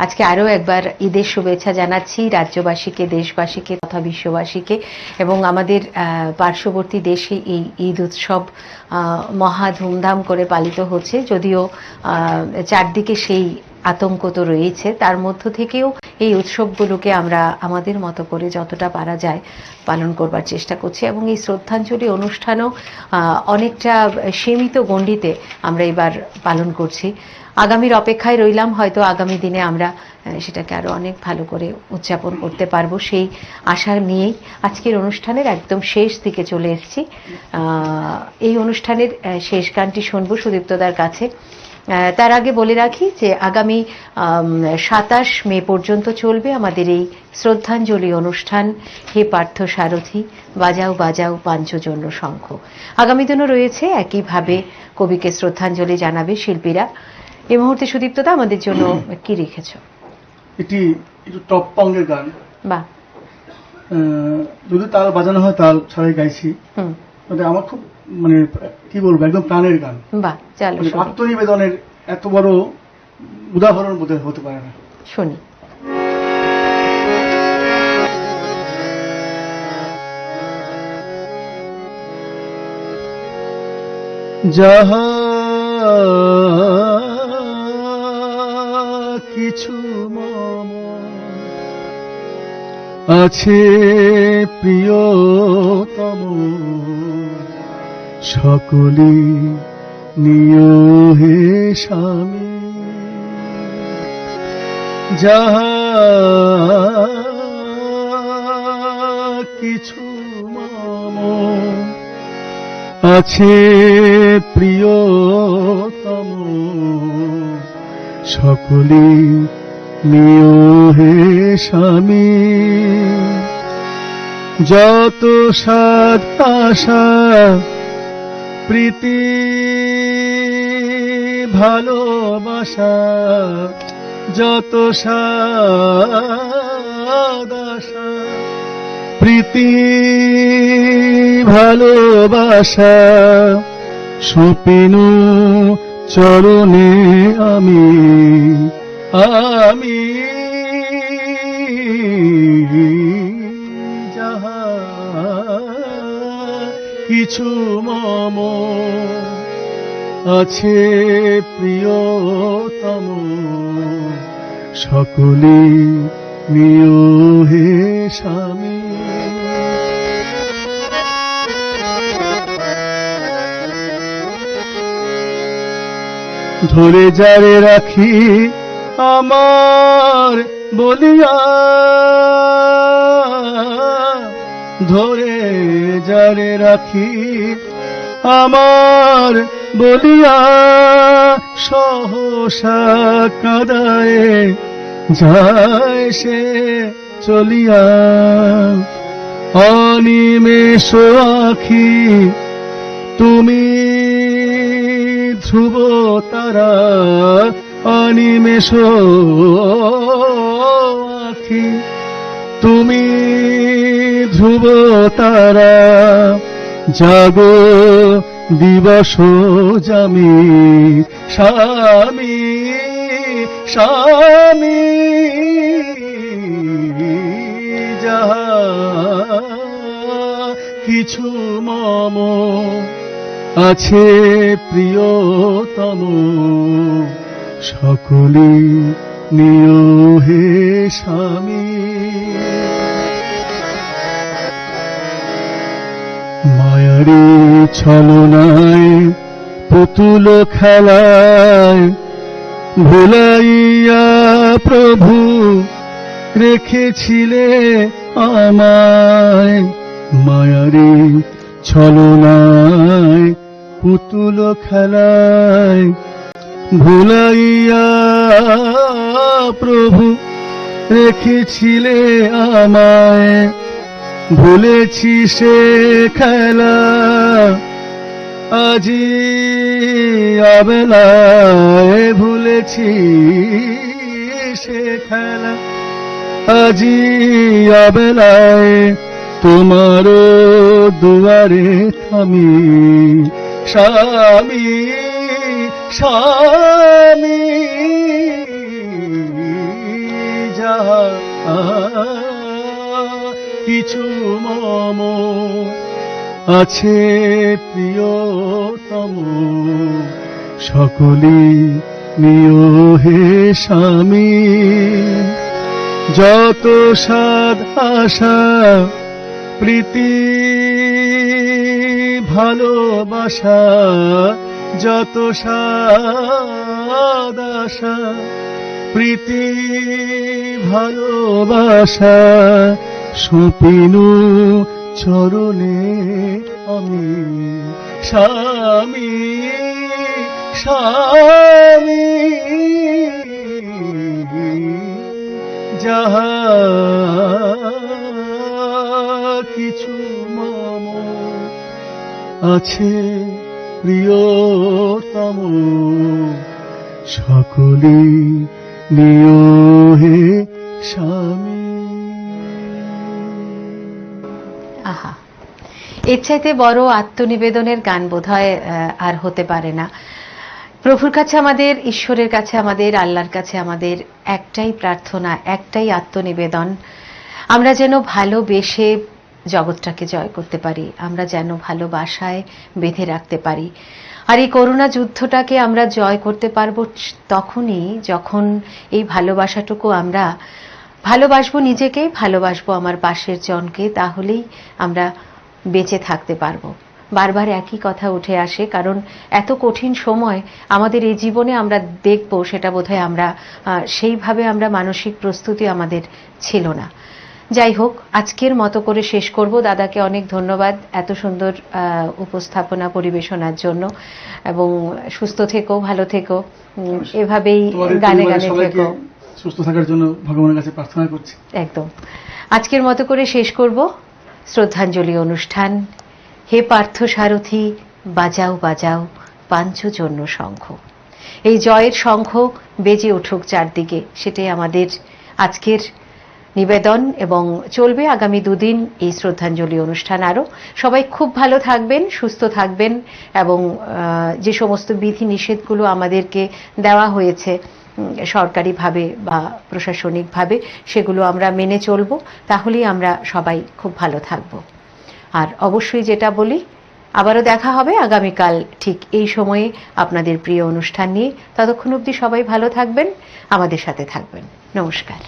আজকে আরো একবার ঈদের শুভেচ্ছা জানাচ্ছি রাজ্যবাসীকে, দেশবাসীকে তথা বিশ্ববাসীকে। এবং আমাদের পার্শ্ববর্তী দেশে এই ঈদ উৎসব মহা ধুমধাম করে পালিত হচ্ছে, যদিও চারদিকে সেই আতঙ্ক তো রয়েছে। তার মধ্য থেকেও এই উৎসবগুলোকে আমরা আমাদের মতো করে যতটা পারা যায় পালন করবার চেষ্টা করছি, এবং এই শ্রদ্ধাঞ্জলি অনুষ্ঠানও অনেকটা সীমিত গণ্ডিতে আমরা এবার পালন করছি। আগামীর অপেক্ষায় রইলাম, হয়তো আগামী দিনে আমরা সেটাকে আরো অনেক ভালো করে উদযাপন করতে পারবো, সেই আশা নিয়েই আজকের অনুষ্ঠানের একদম শেষ দিকে চলে এসেছি। এই অনুষ্ঠানের শেষ গানটি শুনবো সুদীপ্তদার কাছে। তার আগে বলে রাখি যে আগামী 27 মে পর্যন্ত চলবে আমাদের এই শ্রদ্ধাঞ্জলি অনুষ্ঠান হে পার্থ সারথি বাজাও বাজাও পাঞ্চজন্য শঙ্খ। আগামী দিনও রয়েছে একইভাবে কবিকে শ্রদ্ধাঞ্জলি জানাবে শিল্পীরা। এই মুহূর্তে সুদীপ্তদা আমাদের জন্য কি রেখেছো? এটি একটু টপ পঙ্গের গান, বাহ, যদি তাল বাজানো হয় তাল ছাড়াই গাইছি। আমার খুব মানে কি বলবো, একদম প্রাণের গান। বাহ, চলো শুনি। আত্মনিবেদনের এত বড় উদাহরণ বোধহয় হতে পারে না। শুনি। যাহা কিছু মম আছে প্রিয়তম, সকলে নিয় হে স্বামী। যাহা কিছু মম আছে প্রিয়তম, সকলে নিয় হে স্বামী। যত সাধ আশা প্রীতি ভালোবাসা, যত সাধ আশা প্রীতি ভালোবাসা, সপিনু চরণে আমি আমি। যাহা কিছু মম আছে প্রিয়তম, সকলে নিয় হে স্বামী। ধরে যারে রাখি আমার বলিয়া, ধরে যারে রাখি আমার বলিয়া, সহসা কাদায়ে যায় সে চলিয়া। অনিমেষ আখি তুমি ধ্রুব তারা, অনিমেষ আখি তুমি ধ্রুব তারা। জাগো দিবস জামি স্বামী স্বামী। যাহা কিছু মম আছে প্রিয়তম, সকলে নিয় হে স্বামী। মায়ারি ছলনায় পুতুল খেলায় ভুলাইয়া প্রভু রেখেছিলে আমায়। মায়ারি ছলনায় পুতুল খেলায় ভুলাইয়া প্রভু রেখেছিলে আমায়। ভুলেছি সে খেলা আজি অবেলায়, ভুলেছি সে খেলা আজি অবেলায়। তোমার দুয়ারে থামি স্বামী স্বামী। যাহা কিছু মম আছে প্রিয়তম, সকলে নিয় হে স্বামী। যত সাধ আশা প্রীতি ভালোবাসা, যত সাধ আশা প্রীতি ভালোবাসা, সপিনু চরণে আমি স্বামী স্বামী যাহা কিছু মম আছে প্রিয়তম সকলে নিয় হে স্বামী। আহা, এর চাইতে বড় আত্মনিবেদনের গান বোধহয় আর হতে পারে না। প্রভুর কাছে আমাদের, ঈশ্বরের কাছে আমাদের, আল্লাহর কাছে আমাদের একটাই প্রার্থনা, একটাই আত্মনিবেদন, আমরা যেন ভালোবেসে জগৎটাকে জয় করতে পারি, আমরা যেন ভালোবাসায় বেঁধে রাখতে পারি। আর এই করোনা যুদ্ধটাকে আমরা জয় করতে পারবো তখনই যখন এই ভালোবাসাটুকু আমরা ভালোবাসবো, নিজেকে ভালোবাসবো, আমার পাশের জনকে, তাহলেই আমরা বেঁচে থাকতে পারবো। বারবার একই কথা উঠে আসে, কারণ এত কঠিন সময় আমাদের এই জীবনে আমরা দেখব, সেটা বোধহয় আমরা সেইভাবে আমরা মানসিক প্রস্তুতি আমাদের ছিল না। যাই হোক, আজকের মতো করে শেষ করব। দাদাকে অনেক ধন্যবাদ এত সুন্দর উপস্থাপনা পরিবেশনার জন্য, এবং সুস্থ থেকো, ভালো থেকো, এভাবেই গানে গানে থেকো, সুস্থ থাকার জন্য ভগবানের কাছে প্রার্থনা করছি। একদম। আজকের মতো করে শেষ করব শ্রদ্ধাঞ্জলি অনুষ্ঠান। হে পার্থ সারথি, বাজাও বাজাও পাঞ্চজন্য শঙ্খ। এই জয়ের শঙ্খ বেজে উঠুক চারদিকে, সেটাই আমাদের আজকের নিবেদন, এবং চলবে আগামী দুদিন এই শ্রদ্ধাঞ্জলি অনুষ্ঠান। আরো সবাই খুব ভালো থাকবেন, সুস্থ থাকবেন, এবং যে সমস্ত বিধি নিষেধগুলো আমাদেরকে দেওয়া হয়েছে সরকারিভাবে বা প্রশাসনিকভাবে, সেগুলো আমরা মেনে চলব, তাহলেই আমরা সবাই খুব ভালো থাকব। আর অবশ্যই যেটা বলি, আবারও দেখা হবে আগামীকাল ঠিক এই সময়ে আপনাদের প্রিয় অনুষ্ঠান নিয়ে। ততক্ষণ অবধি সবাই ভালো থাকবেন, আমাদের সাথে থাকবেন। নমস্কার।